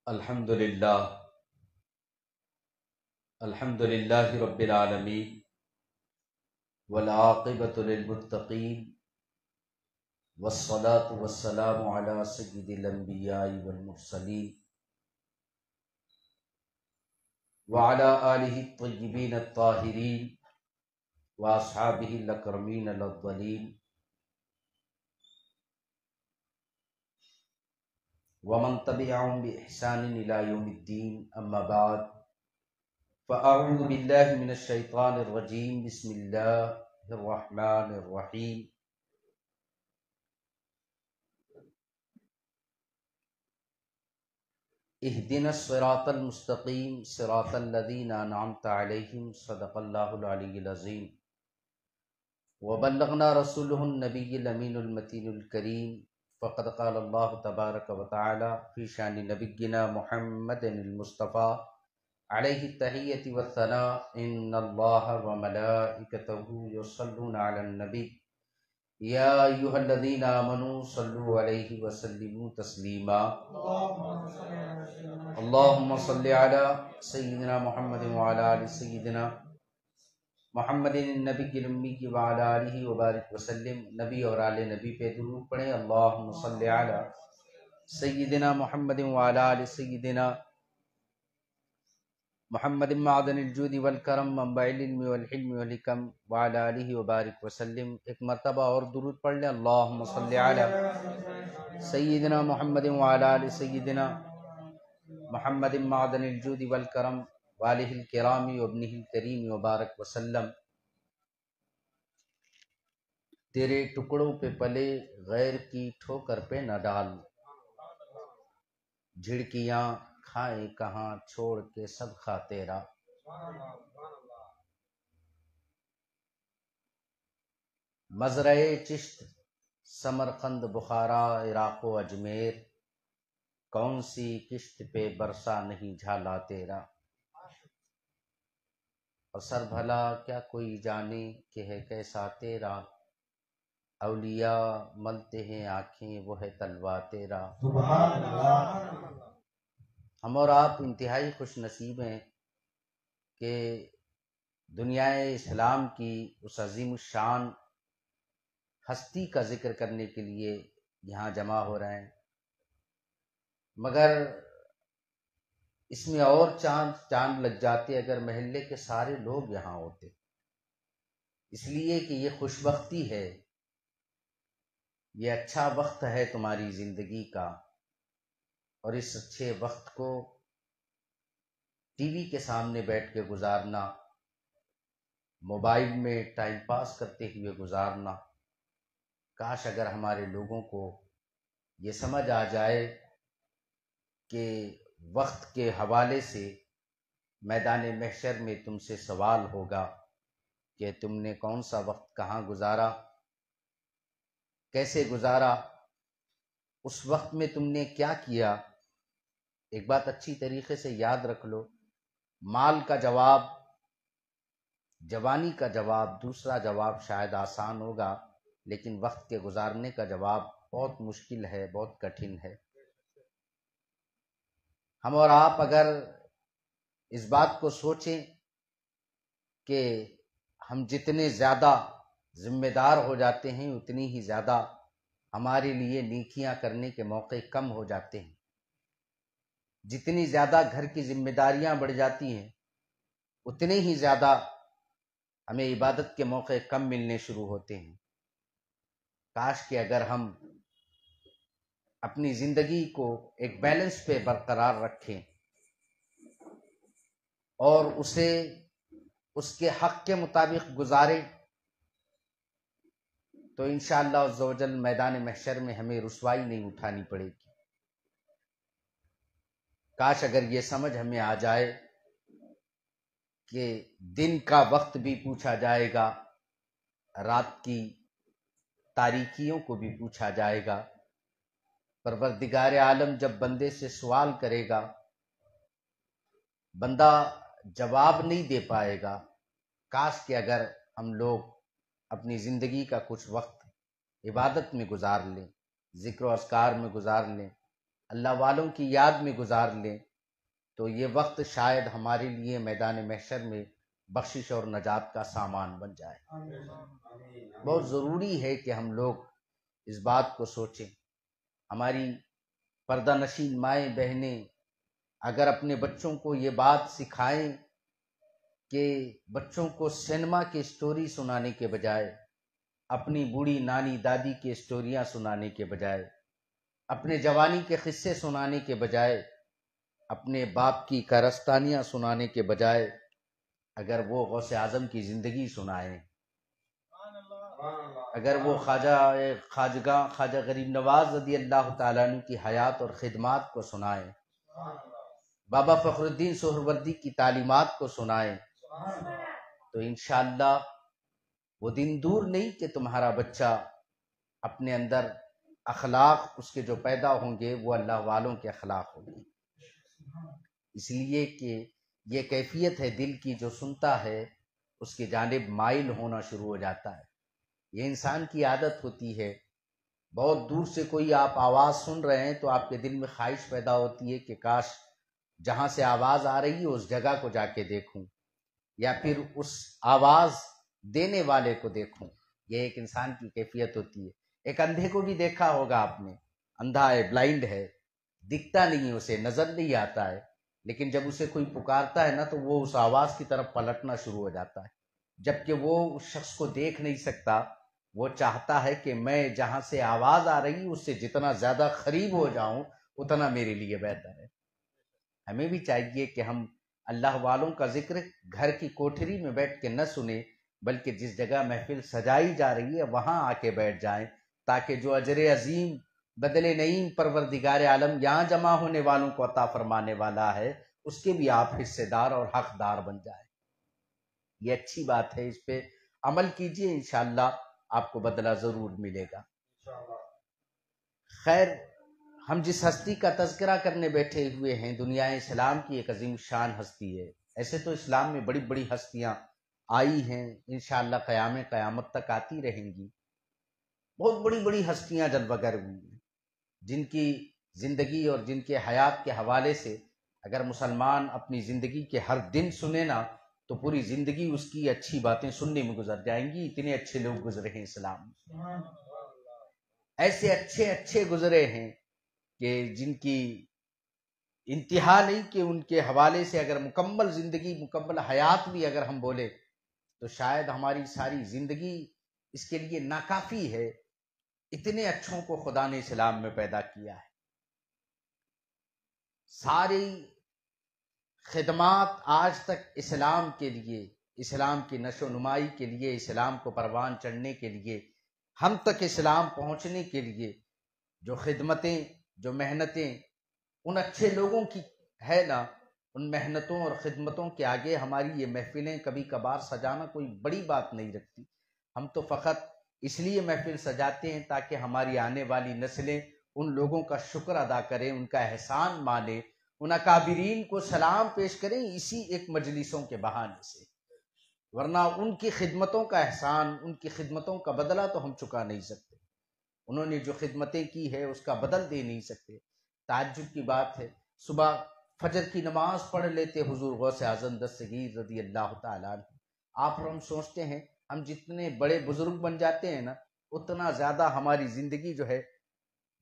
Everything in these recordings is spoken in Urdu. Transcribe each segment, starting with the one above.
الحمد للہ رب العالمین والعاقبۃ للمتقین والصلاة والسلام علی سید الانبیاء والمرسلین وعلی آلہ الطیبین الطاہرین واصحابہ الاکرمین الافضلین ومن تبعهم بإحسان إلى يوم الدين أما بعد فأعوذ بالله من الشيطان الرجيم بسم الله الرحمن الرحيم اهدنا الصراط المستقيم صراط الذين أنعمت عليهم صدق الله العلي العظيم وبلغنا رسوله النبي الأمين المتين الكريم فقد قال الله تبارك وتعالى في شان نبينا محمد المصطفى عليه التحية والثناء إن الله وملائكته يصلون على النبي يا أيها الذين آمنوا صلوا عليه وسلموا تسليما اللهم صل على سيدنا محمد وعلى آل سيدنا محمد النبی الأمی وعلی آلہ وبارک وسلم۔ نبی اور آل نبی پہ درود پڑھیں۔ اللہم صل علی سیدنا محمد وعلی آل سیدنا محمد معدن الجود والکرم منبع العلم والحلم والحکم وعلی آلہ وبارک وسلم۔ ایک مرتبہ اور درود پڑھ لیں۔ اللہم صل علی سیدنا محمد وعلی آل سیدنا محمد معدن الجود والکرم والہ الکرام وابنہ الکریم وبارک وسلم۔ تیرے ٹکڑوں پہ پلے غیر کی ٹھوکر پہ نہ ڈال، جھڑکیاں کھائیں کہاں چھوڑ کے سب کھا تیرا۔ مزرعِ چشت سمرقند بخارا عراق و اجمیر، کون سی کشت پہ برسا نہیں جھالا تیرا۔ اور سر بھلا کیا کوئی جانے کہ ہے کیسا تیرا، اولیاء ملتے ہیں آنکھیں وہ ہے طلوہ تیرا۔ سبحان اللہ۔ ہم اور آپ انتہائی خوش نصیب ہیں کہ دنیا اسلام کی اس عظیم الشان ہستی کا ذکر کرنے کے لیے یہاں جمع ہو رہے ہیں، مگر اس میں اور چاند لگ جاتے اگر محلے کے سارے لوگ یہاں ہوتے، اس لیے کہ یہ خوش بختی ہے، یہ اچھا وقت ہے تمہاری زندگی کا، اور اس اچھے وقت کو ٹی وی کے سامنے بیٹھ کے گزارنا، موبائل میں ٹائم پاس کرتے ہوئے گزارنا، کاش اگر ہمارے لوگوں کو یہ سمجھ آ جائے کہ وقت کے حوالے سے میدان محشر میں تم سے سوال ہوگا کہ تم نے کون سا وقت کہاں گزارا، کیسے گزارا، اس وقت میں تم نے کیا کیا۔ ایک بات اچھی طریقے سے یاد رکھ لو، مال کا جواب، جوانی کا جواب، دوسرا جواب شاید آسان ہوگا، لیکن وقت کے گزارنے کا جواب بہت مشکل ہے، بہت کٹھن ہے۔ ہم اور آپ اگر اس بات کو سوچیں کہ ہم جتنے زیادہ ذمہ دار ہو جاتے ہیں اتنی ہی زیادہ ہمارے لیے نیکیاں کرنے کے موقع کم ہو جاتے ہیں، جتنی زیادہ گھر کی ذمہ داریاں بڑھ جاتی ہیں اتنے ہی زیادہ ہمیں عبادت کے موقع کم ملنے شروع ہوتے ہیں۔ کاش کہ اگر ہم اپنی زندگی کو ایک بیلنس پہ برقرار رکھیں اور اسے اس کے حق کے مطابق گزاریں تو انشاءاللہ عز و جل میدان محشر میں ہمیں رسوائی نہیں اٹھانی پڑے گی۔ کاش اگر یہ سمجھ ہمیں آ جائے کہ دن کا وقت بھی پوچھا جائے گا، رات کی تاریکیوں کو بھی پوچھا جائے گا، پروردگار عالم جب بندے سے سوال کرے گا بندہ جواب نہیں دے پائے گا۔ کاش کہ اگر ہم لوگ اپنی زندگی کا کچھ وقت عبادت میں گزار لیں، ذکر و اذکار میں گزار لیں، اللہ والوں کی یاد میں گزار لیں تو یہ وقت شاید ہمارے لیے میدان محشر میں بخشش اور نجات کا سامان بن جائے۔ بہت ضروری ہے کہ ہم لوگ اس بات کو سوچیں۔ ہماری پردہ نشین مائیں بہنیں اگر اپنے بچوں کو یہ بات سکھائیں کہ بچوں کو سینما کی سٹوری سنانے کے بجائے، اپنی بوڑھی نانی دادی کی سٹوریاں سنانے کے بجائے، اپنے جوانی کے قصے سنانے کے بجائے، اپنے باپ کی کارستانیاں سنانے کے بجائے اگر وہ غوث اعظم کی زندگی سنائیں، اگر وہ خواجہ غریب نواز رضی اللہ تعالیٰ عنہ کی حیات اور خدمات کو سنائیں، بابا فخر الدین سہروردی کی تعلیمات کو سنائیں، تو انشاءاللہ وہ دن دور نہیں کہ تمہارا بچہ اپنے اندر اخلاق اس کے جو پیدا ہوں گے وہ اللہ والوں کے اخلاق ہوں گے۔ اس لیے کہ یہ کیفیت ہے دل کی، جو سنتا ہے اس کی جانب مائل ہونا شروع ہو جاتا ہے۔ یہ انسان کی عادت ہوتی ہے، بہت دور سے کوئی آپ آواز سن رہے ہیں تو آپ کے دل میں خواہش پیدا ہوتی ہے کہ کاش جہاں سے آواز آ رہی ہے اس جگہ کو جا کے دیکھوں، یا پھر اس آواز دینے والے کو دیکھوں۔ یہ ایک انسان کی کیفیت ہوتی ہے۔ ایک اندھے کو بھی دیکھا ہوگا آپ نے، اندھا ہے، بلائنڈ ہے، دکھتا نہیں، اسے نظر نہیں آتا ہے، لیکن جب اسے کوئی پکارتا ہے نا تو وہ اس آواز کی طرف پلٹنا شروع ہو جاتا ہے، جبکہ وہ اس شخص کو دیکھ نہیں سکتا۔ وہ چاہتا ہے کہ میں جہاں سے آواز آ رہی اس سے جتنا زیادہ قریب ہو جاؤں اتنا میرے لیے بہتر ہے۔ ہمیں بھی چاہیے کہ ہم اللہ والوں کا ذکر گھر کی کوٹھری میں بیٹھ کے نہ سنیں، بلکہ جس جگہ محفل سجائی جا رہی ہے وہاں آ کے بیٹھ جائیں، تاکہ جو اجر عظیم بدل نعیم پروردگار عالم یہاں جمع ہونے والوں کو عطا فرمانے والا ہے اس کے بھی آپ حصے دار اور حقدار بن جائیں۔ یہ اچھی بات ہے، اس پہ عمل کیجئے، انشاءاللہ آپ کو بدلہ ضرور ملے گا۔ خیر، ہم جس ہستی کا تذکرہ کرنے بیٹھے ہوئے ہیں دنیا اسلام کی ایک عظیم شان ہستی ہے۔ ایسے تو اسلام میں بڑی بڑی ہستیاں آئی ہیں، انشاءاللہ قیامت تک آتی رہیں گی۔ بہت بڑی بڑی ہستیاں جلوہ گر ہوئی ہیں، جن کی زندگی اور جن کے حیات کے حوالے سے اگر مسلمان اپنی زندگی کے ہر دن سنے نا تو پوری زندگی اس کی اچھی باتیں سننے میں گزر جائیں گی۔ اتنے اچھے لوگ گزرے ہیں اسلام میں، ایسے اچھے اچھے گزرے ہیں کہ جن کی انتہا نہیں، کہ ان کے حوالے سے اگر مکمل زندگی، مکمل حیات بھی اگر ہم بولے تو شاید ہماری ساری زندگی اس کے لیے ناکافی ہے۔ اتنے اچھوں کو خدا نے اسلام میں پیدا کیا ہے۔ ساری خدمات آج تک اسلام کے لیے، اسلام کی نشو و نمائی کے لیے، اسلام کو پروان چڑھنے کے لیے، ہم تک اسلام پہنچنے کے لیے جو خدمتیں، جو محنتیں ان اچھے لوگوں کی ہے نا، ان محنتوں اور خدمتوں کے آگے ہماری یہ محفلیں کبھی کبھار سجانا کوئی بڑی بات نہیں رکھتی۔ ہم تو فقط اس لیے محفل سجاتے ہیں تاکہ ہماری آنے والی نسلیں ان لوگوں کا شکر ادا کریں، ان کا احسان مانیں، ان اکابرین کو سلام پیش کریں اسی ایک مجلسوں کے بہانے سے، ورنہ ان کی خدمتوں کا احسان، ان کی خدمتوں کا بدلہ تو ہم چکا نہیں سکتے۔ انہوں نے جو خدمتیں کی ہے اس کا بدل دے نہیں سکتے۔ تعجب کی بات ہے، صبح فجر کی نماز پڑھ لیتے حضور غوث اعظم دستگیر رضی اللہ تعالیٰ عنہ۔ آپ اور ہم سوچتے ہیں ہم جتنے بڑے بزرگ بن جاتے ہیں نا اتنا زیادہ ہماری زندگی جو ہے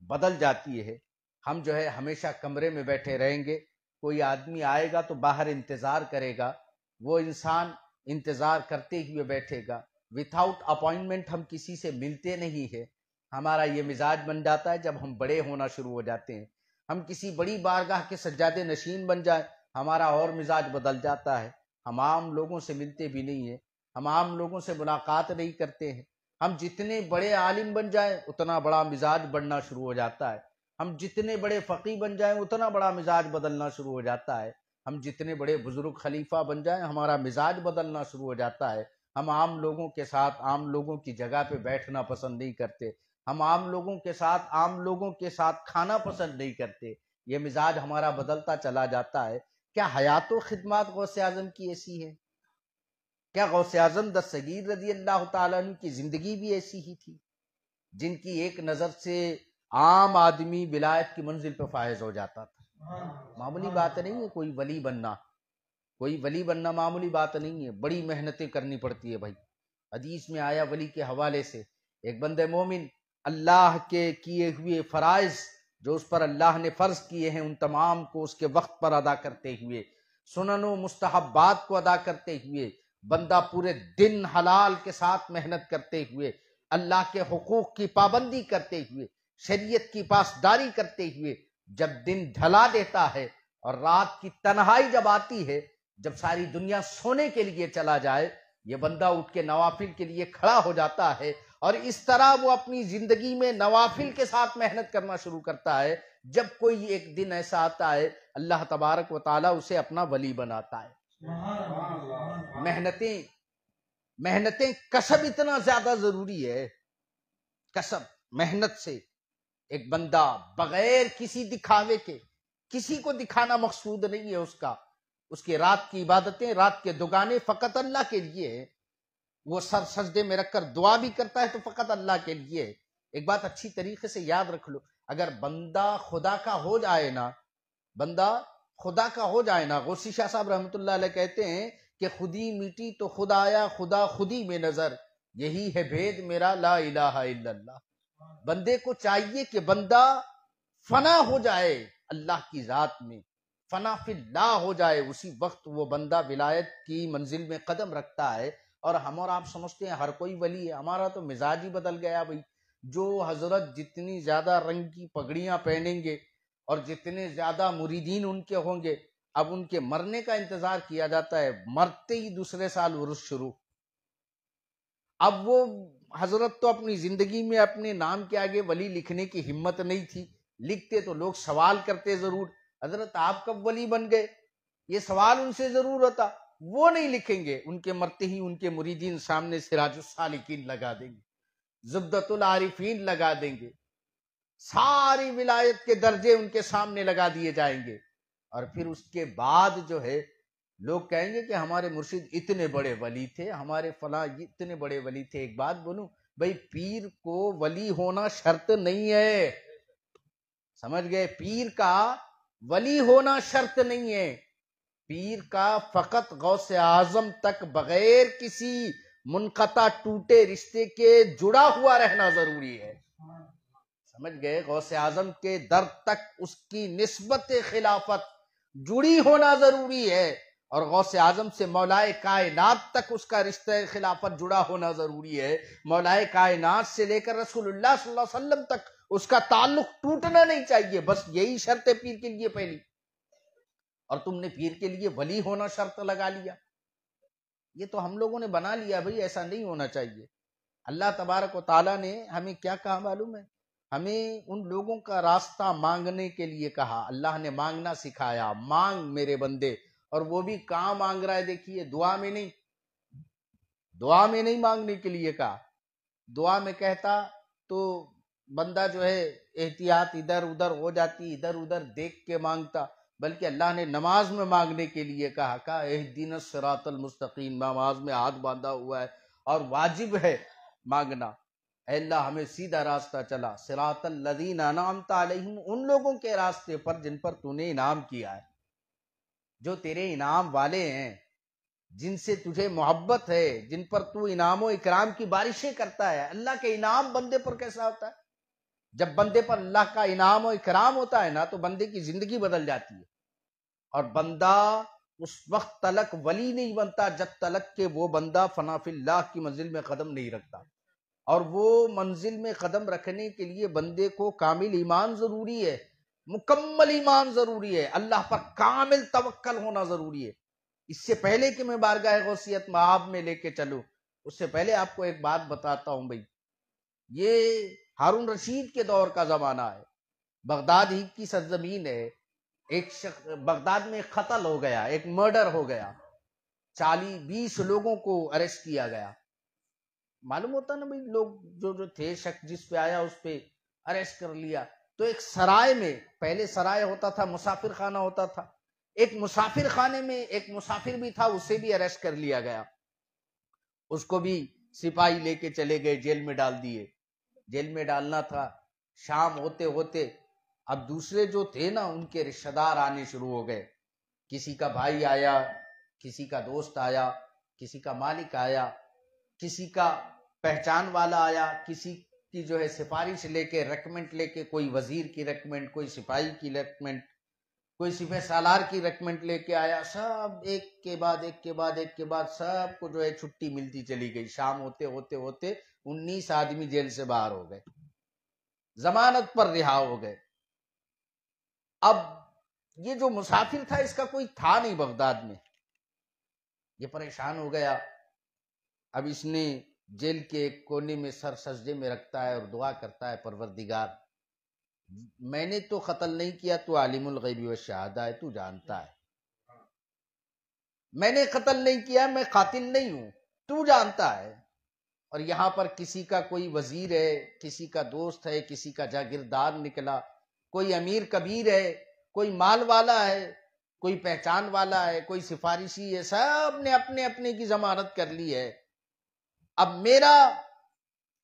بدل جاتی ہے۔ ہم جو ہے ہمیشہ کمرے میں بیٹھے رہیں گے، کوئی آدمی آئے گا تو باہر انتظار کرے گا، وہ انسان انتظار کرتے ہوئے بیٹھے گا، وتھاؤٹ اپوائنٹمنٹ ہم کسی سے ملتے نہیں ہے۔ ہمارا یہ مزاج بن جاتا ہے جب ہم بڑے ہونا شروع ہو جاتے ہیں، ہم کسی بڑی بارگاہ کے سجادے نشین بن جائیں ہمارا اور مزاج بدل جاتا ہے۔ ہم عام لوگوں سے ملتے بھی نہیں ہیں، ہم عام لوگوں سے ملاقات نہیں کرتے ہیں۔ ہم جتنے بڑے عالم بن جائیں اتنا بڑا مزاج بڑھنا شروع ہو جاتا ہے، ہم جتنے بڑے فقیہ بن جائیں اتنا بڑا مزاج بدلنا شروع ہو جاتا ہے، ہم جتنے بڑے بزرگ خلیفہ بن جائیں ہمارا مزاج بدلنا شروع ہو جاتا ہے۔ ہم عام لوگوں کے ساتھ، عام لوگوں کی جگہ پہ بیٹھنا پسند نہیں کرتے، ہم عام لوگوں کے ساتھ، عام لوگوں کے ساتھ کھانا پسند نہیں کرتے۔ یہ مزاج ہمارا بدلتا چلا جاتا ہے۔ کیا حیات و خدمات غوث اعظم کی ایسی ہے؟ کیا غوث اعظم دستگیر رضی اللہ تعالیٰ عنہ کی زندگی بھی ایسی ہی تھی، جن کی ایک نظر سے عام آدمی ولایت کی منزل پہ فائز ہو جاتا تھا۔ معمولی بات نہیں ہے کوئی ولی بننا، کوئی ولی بننا معمولی بات نہیں ہے، بڑی محنتیں کرنی پڑتی ہے بھائی۔ حدیث میں آیا ولی کے حوالے سے، ایک بندے مومن اللہ کے کیے ہوئے فرائض جو اس پر اللہ نے فرض کیے ہیں ان تمام کو اس کے وقت پر ادا کرتے ہوئے، سنن و مستحبات کو ادا کرتے ہوئے، بندہ پورے دن حلال کے ساتھ محنت کرتے ہوئے، اللہ کے حقوق کی پابندی کرتے ہوئے، شریعت کی پاسداری کرتے ہوئے جب دن ڈھلا دیتا ہے اور رات کی تنہائی جب آتی ہے، جب ساری دنیا سونے کے لیے چلا جائے، یہ بندہ اٹھ کے نوافل کے لیے کھڑا ہو جاتا ہے، اور اس طرح وہ اپنی زندگی میں نوافل کے ساتھ محنت کرنا شروع کرتا ہے۔ جب کوئی ایک دن ایسا آتا ہے اللہ تبارک و تعالیٰ اسے اپنا ولی بناتا ہے۔ محنتیں کسب اتنا زیادہ ضروری ہے، کسب محنت سے ایک بندہ بغیر کسی دکھاوے کے، کسی کو دکھانا مقصود نہیں ہے اس کے رات کی عبادتیں، رات کے دگانے فقط اللہ کے لیے ہے، وہ سر سجدے میں رکھ کر دعا بھی کرتا ہے تو فقط اللہ کے لیے ہے۔ ایک بات اچھی طریقے سے یاد رکھ لو، اگر بندہ خدا کا ہو جائے نا، غوثی شاہ صاحب رحمۃ اللہ علیہ کہتے ہیں کہ خودی میٹی تو خدا آیا، خدا خودی میں نظر، یہی ہے بھید میرا لا الہ الا اللہ۔ بندے کو چاہیے کہ بندہ فنا ہو جائے اللہ کی ذات میں، فنا فی اللہ ہو جائے، اسی وقت وہ بندہ ولایت کی منزل میں قدم رکھتا ہے۔ اور ہم اور آپ سمجھتے ہیں ہر کوئی ولی ہے، ہمارا تو مزاج ہی بدل گیا بھائی۔ جو حضرت جتنی زیادہ رنگ کی پگڑیاں پہنیں گے اور جتنے زیادہ مریدین ان کے ہوں گے، اب ان کے مرنے کا انتظار کیا جاتا ہے، مرتے ہی دوسرے سال عرس شروع۔ اب وہ حضرت تو اپنی زندگی میں اپنے نام کے آگے ولی لکھنے کی ہمت نہیں تھی، لکھتے تو لوگ سوال کرتے ضرور، حضرت آپ کب ولی بن گئے، یہ سوال ان سے ضرور ہوتا، وہ نہیں لکھیں گے، ان کے مرتے ہی ان کے مریدین سامنے سراج السالکین لگا دیں گے، زبدۃ العارفین لگا دیں گے، ساری ولایت کے درجے ان کے سامنے لگا دیے جائیں گے، اور پھر اس کے بعد جو ہے لوگ کہیں گے کہ ہمارے مرشد اتنے بڑے ولی تھے، ہمارے فلاں اتنے بڑے ولی تھے۔ ایک بات بولوں بھائی، پیر کو ولی ہونا شرط نہیں ہے، سمجھ گئے؟ پیر کا ولی ہونا شرط نہیں ہے، پیر کا فقط غوث اعظم تک بغیر کسی منقطع ٹوٹے رشتے کے جڑا ہوا رہنا ضروری ہے، سمجھ گئے؟ غوث اعظم کے در تک اس کی نسبت خلافت جڑی ہونا ضروری ہے، اور غوث اعظم سے مولائے کائنات تک اس کا رشتہ خلافت جڑا ہونا ضروری ہے، مولائے کائنات سے لے کر رسول اللہ صلی اللہ علیہ وسلم تک اس کا تعلق ٹوٹنا نہیں چاہیے، بس یہی شرط ہے پیر کے لیے پہلی۔ اور تم نے پیر کے لیے ولی ہونا شرط لگا لیا، یہ تو ہم لوگوں نے بنا لیا بھائی، ایسا نہیں ہونا چاہیے۔ اللہ تبارک و تعالیٰ نے ہمیں کیا کہا معلوم ہے؟ ہمیں ان لوگوں کا راستہ مانگنے کے لیے کہا، اللہ نے مانگنا سکھایا، مانگ میرے بندے، اور وہ بھی کہاں مانگ رہا ہے؟ دیکھیے، دعا میں نہیں مانگنے کے لیے کہا۔ دعا میں کہتا تو بندہ جو ہے احتیاط ادھر ادھر ہو جاتی، ادھر ادھر دیکھ کے مانگتا، بلکہ اللہ نے نماز میں مانگنے کے لیے کہا اہدنا الصراط المستقیم، نماز میں ہاتھ باندھا ہوا ہے اور واجب ہے مانگنا، اے اللہ ہمیں سیدھا راستہ چلا، صراط الذین انعمت علیہم، ان لوگوں کے راستے پر جن پر تو نے انعام کیا ہے، جو تیرے انعام والے ہیں، جن سے تجھے محبت ہے، جن پر تو انعام و اکرام کی بارشیں کرتا ہے۔ اللہ کے انعام بندے پر کیسا ہوتا ہے؟ جب بندے پر اللہ کا انعام و اکرام ہوتا ہے نا تو بندے کی زندگی بدل جاتی ہے، اور بندہ اس وقت تلک ولی نہیں بنتا جب تلک کہ وہ بندہ فنا فی اللہ کی منزل میں قدم نہیں رکھتا، اور وہ منزل میں قدم رکھنے کے لیے بندے کو کامل ایمان ضروری ہے، مکمل ایمان ضروری ہے، اللہ پر کامل توکل ہونا ضروری ہے۔ اس سے پہلے کہ میں بارگاہ غوثیت مآب میں لے کے چلوں، اس سے پہلے آپ کو ایک بات بتاتا ہوں بھائی، یہ ہارون رشید کے دور کا زمانہ ہے، بغداد ہی کی سرزمین ہے، ایک شخص بغداد میں قتل ہو گیا، ایک مرڈر ہو گیا، 40-20 لوگوں کو اریسٹ کیا گیا۔ معلوم ہوتا نا بھائی، لوگ جو تھے، شک جس پہ آیا اس پہ اریسٹ کر لیا، تو ایک سرائے میں، پہلے سرائے ہوتا تھا، مسافر خانہ ہوتا تھا، ایک مسافر خانے میں ایک مسافر بھی تھا، اسے بھی اریسٹ کر لیا گیا، اس کو بھی سپاہی لے کے چلے گئے، جیل میں ڈال دیے، جیل میں ڈالنا تھا شام ہوتے ہوتے اب دوسرے جو تھے نا ان کے رشتہ دار آنے شروع ہو گئے. کسی کا بھائی آیا, کسی کا دوست آیا, کسی کا مالک آیا, کسی کا پہچان والا آیا, کسی کی جو ہے سفارش لے کے ریکمنڈ لے کے, کوئی وزیر کی ریکمنڈ, کوئی سپاہی کی ریکمنڈ, کوئی سپہ سالار کی ریکمنڈ لے کے آیا. سب ایک کے بعد ایک کے بعد ایک کے بعد سب کو جو ہے چھٹی ملتی چلی گئی. شام ہوتے ہوتے ہوتے 19 آدمی جیل سے باہر ہو گئے, ضمانت پر رہا ہو گئے. اب یہ جو مسافر تھا اس کا کوئی تھا نہیں بغداد میں, یہ پریشان ہو گیا. اب اس نے جیل کے ایک کونے میں سر سجدے میں رکھتا ہے اور دعا کرتا ہے, پروردگار میں نے تو قتل نہیں کیا, تو عالم الغیب والشہادہ ہے, تو جانتا ہے. میں نے قتل نہیں کیا, میں قاتل نہیں ہوں, تو جانتا ہے. اور یہاں پر کسی کا کوئی وزیر ہے, کسی کا دوست ہے, کسی کا جاگیردار نکلا, کوئی امیر کبیر ہے, کوئی مال والا ہے, کوئی پہچان والا ہے, کوئی سفارشی ہے, سب نے اپنے اپنے کی ضمانت کر لی ہے. اب میرا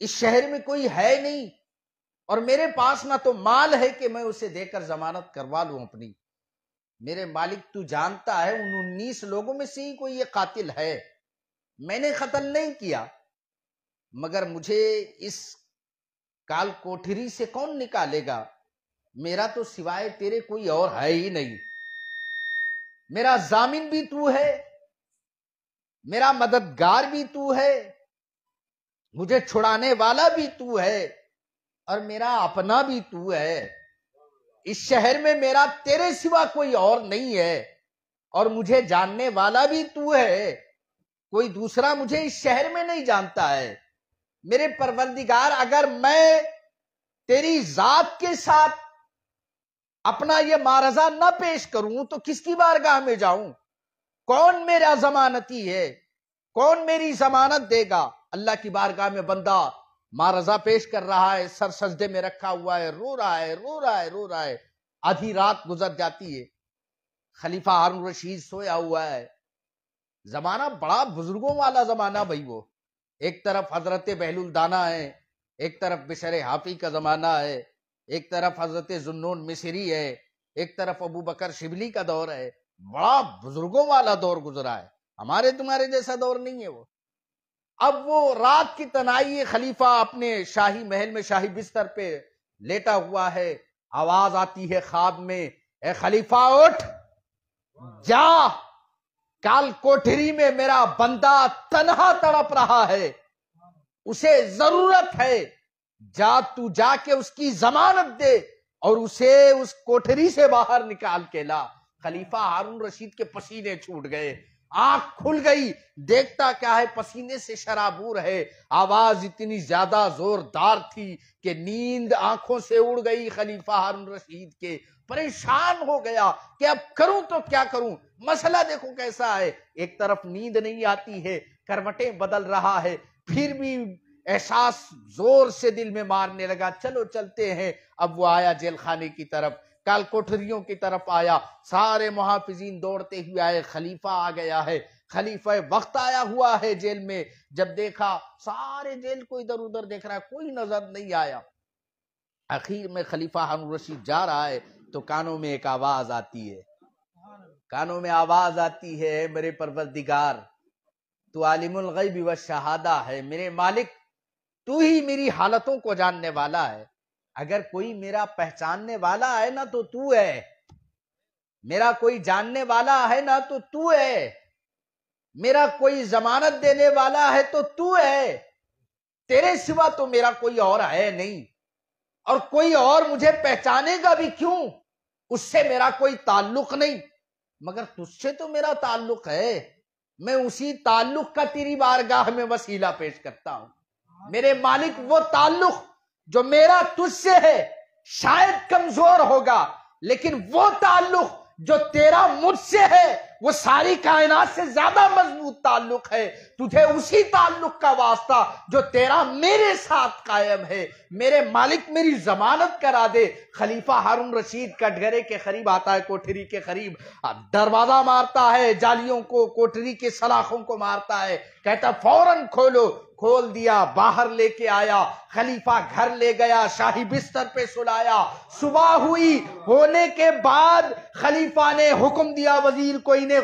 اس شہر میں کوئی ہے نہیں, اور میرے پاس نہ تو مال ہے کہ میں اسے دے کر ضمانت کروا لوں اپنی. میرے مالک تو جانتا ہے ان 19 لوگوں میں سے ہی کوئی یہ قاتل ہے. میں نے قتل نہیں کیا, مگر مجھے اس کال کوٹھری سے کون نکالے گا؟ میرا تو سوائے تیرے کوئی اور ہے ہی نہیں. میرا ضامن بھی تو ہے, میرا مددگار بھی تو ہے, مجھے چھڑانے والا بھی تو ہے, اور میرا اپنا بھی تو ہے. اس شہر میں میرا تیرے سوا کوئی اور نہیں ہے, اور مجھے جاننے والا بھی تو ہے, کوئی دوسرا مجھے اس شہر میں نہیں جانتا ہے. میرے پروردگار, اگر میں تیری ذات کے ساتھ اپنا یہ معرضہ نہ پیش کروں تو کس کی بارگاہ میں جاؤں؟ کون میرا ضمانتی ہے؟ کون میری ضمانت دے گا؟ اللہ کی بارگاہ میں بندہ معرضہ پیش کر رہا ہے, سر سجدے میں رکھا ہوا ہے, رو رہا ہے, رو رہا ہے, رو رہا ہے. آدھی رات گزر جاتی ہے, خلیفہ ہارون رشید سویا ہوا ہے. زمانہ بڑا بزرگوں والا زمانہ بھائی. وہ ایک طرف حضرت بہلول دانا ہے, ایک طرف بشر حافی کا زمانہ ہے, ایک طرف حضرت ذوالنون مصری ہے, ایک طرف ابو بکر شبلی کا دور ہے. بڑا بزرگوں والا دور گزرا ہے, ہمارے تمہارے جیسا دور نہیں ہے وہ. اب وہ رات کی تنہائی, خلیفہ اپنے شاہی محل میں شاہی بستر پہ لیٹا ہوا ہے. آواز آتی ہے خواب میں, اے خلیفہ اٹھ, جا, کال کوٹھری میں میرا بندہ تنہا تڑپ رہا ہے, اسے ضرورت ہے, جا تو جا کے اس کی ضمانت دے اور اسے اس کوٹھری سے باہر نکال کے لا. خلیفہ ہارون رشید کے پسینے چھوٹ گئے, آنکھ کھل گئی, دیکھتا کیا ہے پسینے سے شرابور ہے. آواز اتنی زیادہ زوردار تھی کہ نیند آنکھوں سے اڑ گئی خلیفہ ہارون رشید کے. پریشان ہو گیا کہ اب کروں تو کیا کروں. مسئلہ دیکھو کیسا ہے, ایک طرف نیند نہیں آتی ہے, کروٹیں بدل رہا ہے, پھر بھی احساس زور سے دل میں مارنے لگا, چلو چلتے ہیں. اب وہ آیا جیل خانے کی طرف, کال کوٹھریوں کی طرف آیا, سارے محافظین دوڑتے ہوئے آئے. خلیفہ آ گیا ہے, خلیفہ وقت آیا ہوا ہے جیل میں. جب دیکھا سارے جیل کو ادھر ادھر دیکھ رہا ہے, کوئی نظر نہیں آیا. آخر میں خلیفہ ہارون رشید جا رہا ہے تو کانوں میں ایک آواز آتی ہے, کانوں میں آواز آتی ہے, میرے پروردگار تو عالم الغیب والشہادہ ہے, میرے مالک تو ہی میری حالتوں کو جاننے والا ہے. اگر کوئی میرا پہچاننے والا ہے نا تو تو ہے, میرا کوئی جاننے والا ہے نا تو تو ہے, میرا کوئی ضمانت دینے والا ہے تو تو ہے. تیرے سوا تو میرا کوئی اور ہے نہیں, اور کوئی اور مجھے پہچانے گا بھی کیوں, اس سے میرا کوئی تعلق نہیں. مگر تجھ سے تو میرا تعلق ہے, میں اسی تعلق کا تیری بارگاہ میں وسیلہ پیش کرتا ہوں. میرے مالک, وہ تعلق جو میرا تجھ سے ہے شاید کمزور ہوگا, لیکن وہ تعلق جو تیرا مجھ سے ہے وہ ساری کائنات سے زیادہ مضبوط تعلق ہے. تجھے اسی تعلق کا واسطہ جو تیرا میرے ساتھ قائم ہے میرے مالک میری ضمانت کرا دے. خلیفہ ہارون رشید کٹگرے کے قریب آتا ہے, کوٹھری کے قریب, دروازہ مارتا ہے, جالیوں کو, کوٹھری کے سلاخوں کو مارتا ہے, کہتا فوراً کھولو. کھول دیا, باہر لے کے آیا, خلیفہ گھر لے گیا, شاہی بستر پہ سلایا. صبح ہوئی, ہونے کے بعد خلیفہ نے حکم دیا وزیر کو انہیں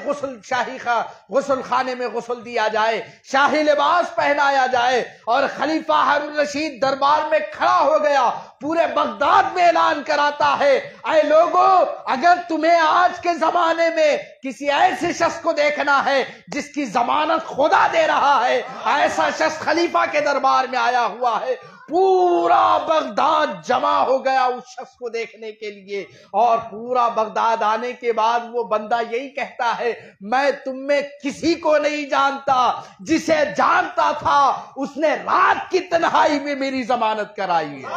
غسل خانے میں غسل دیا جائے, شاہی لباس پہنایا جائے, اور خلیفہ ہارون رشید دربار میں کھڑا ہو گیا, پورے بغداد میں اعلان کراتا ہے, اے لوگو, اگر تمہیں آج کے زمانے میں کسی ایسے شخص کو دیکھنا ہے جس کی ضمانت خدا دے رہا ہے, ایسا شخص خلیفہ کے دربار میں آیا ہوا ہے. پورا بغداد جمع ہو گیا اس شخص کو دیکھنے کے لیے, اور پورا بغداد آنے کے بعد وہ بندہ یہی کہتا ہے, میں تم میں کسی کو نہیں جانتا, جسے جانتا تھا اس نے رات کی تنہائی میں میری ضمانت کرائی ہے.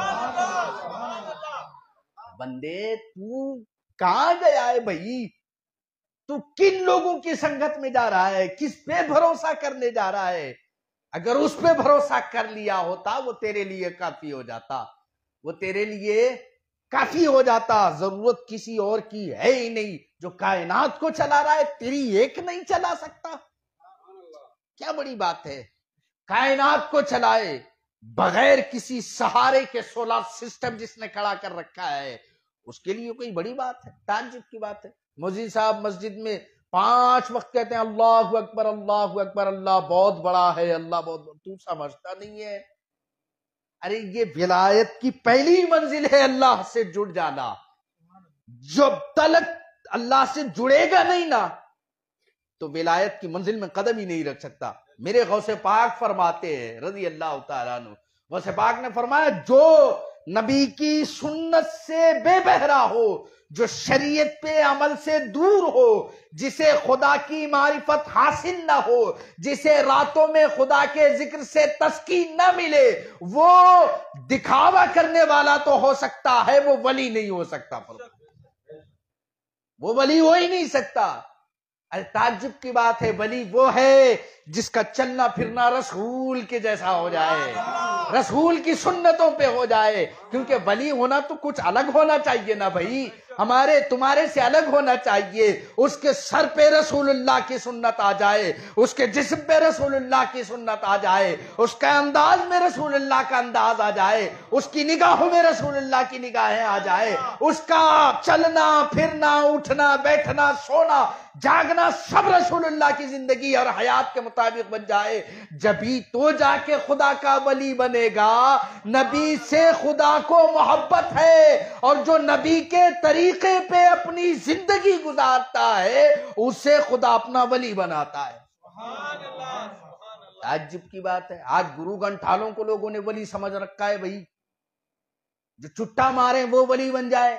بندے تو کہاں گیا ہے بھائی؟ تو کن لوگوں کی سنگت میں جا رہا ہے؟ کس پہ بھروسہ کرنے جا رہا ہے؟ اگر اس پہ بھروسہ کر لیا ہوتا وہ تیرے لیے کافی ہو جاتا, وہ تیرے لیے کافی ہو جاتا. ضرورت کسی اور کی ہے ہی نہیں. جو کائنات کو چلا رہا ہے تیری ایک نہیں چلا سکتا. کیا بڑی بات ہے, کائنات کو چلائے بغیر کسی سہارے کے. سولار سسٹم جس نے کھڑا کر رکھا ہے, اس کے لیے کوئی بڑی بات ہے؟ تعجب کی بات ہے. مولوی صاحب مسجد میں 5 وقت کہتے ہیں اللہ اکبر اللہ اکبر, اللہ بہت بڑا ہے, اللہ بہت بڑا. تو سمجھتا نہیں ہے, ارے یہ ولایت کی پہلی منزل ہے اللہ سے جڑ جانا. جب تلک اللہ سے جڑے گا نہیں نا تو ولایت کی منزل میں قدم ہی نہیں رکھ سکتا. میرے غوث پاک فرماتے ہیں رضی اللہ تعالیٰ عنہ, غوث پاک نے فرمایا جو نبی کی سنت سے بے بہرا ہو, جو شریعت پہ عمل سے دور ہو, جسے خدا کی معرفت حاصل نہ ہو, جسے راتوں میں خدا کے ذکر سے تسکین نہ ملے, وہ دکھاوا کرنے والا تو ہو سکتا ہے, وہ ولی نہیں ہو سکتا. وہ ولی ہو ہی نہیں سکتا. ارے تعجب کی بات ہے, ولی وہ ہے جس کا چلنا پھرنا رسول کے جیسا ہو جائے, رسول کی سنتوں پہ ہو جائے. کیونکہ ولی ہونا تو کچھ الگ ہونا چاہیے نا بھائی, ہمارے تمہارے سے الگ ہونا چاہیے. اس کے سر پہ رسول اللہ کی سنت آ جائے, اس کے جسم پہ رسول اللہ کی سنت آ جائے, اس کا انداز میں رسول اللہ کا انداز آ جائے, اس کی نگاہوں میں رسول اللہ کی نگاہیں آ جائے, اس کا چلنا پھرنا اٹھنا بیٹھنا سونا جاگنا سب رسول اللہ کی زندگی اور حیات کے مطابق بن جائے. جبھی تو جا کے خدا کا ولی بنے گا. نبی سے خدا کو محبت ہے, اور جو نبی کے طریقے پہ اپنی زندگی گزارتا ہے اسے خدا اپنا ولی بناتا ہے. تعجب کی بات ہے, آج گرو گنٹھالوں کو لوگوں نے ولی سمجھ رکھا ہے بھائی. جو چٹا مارے وہ ولی بن جائے,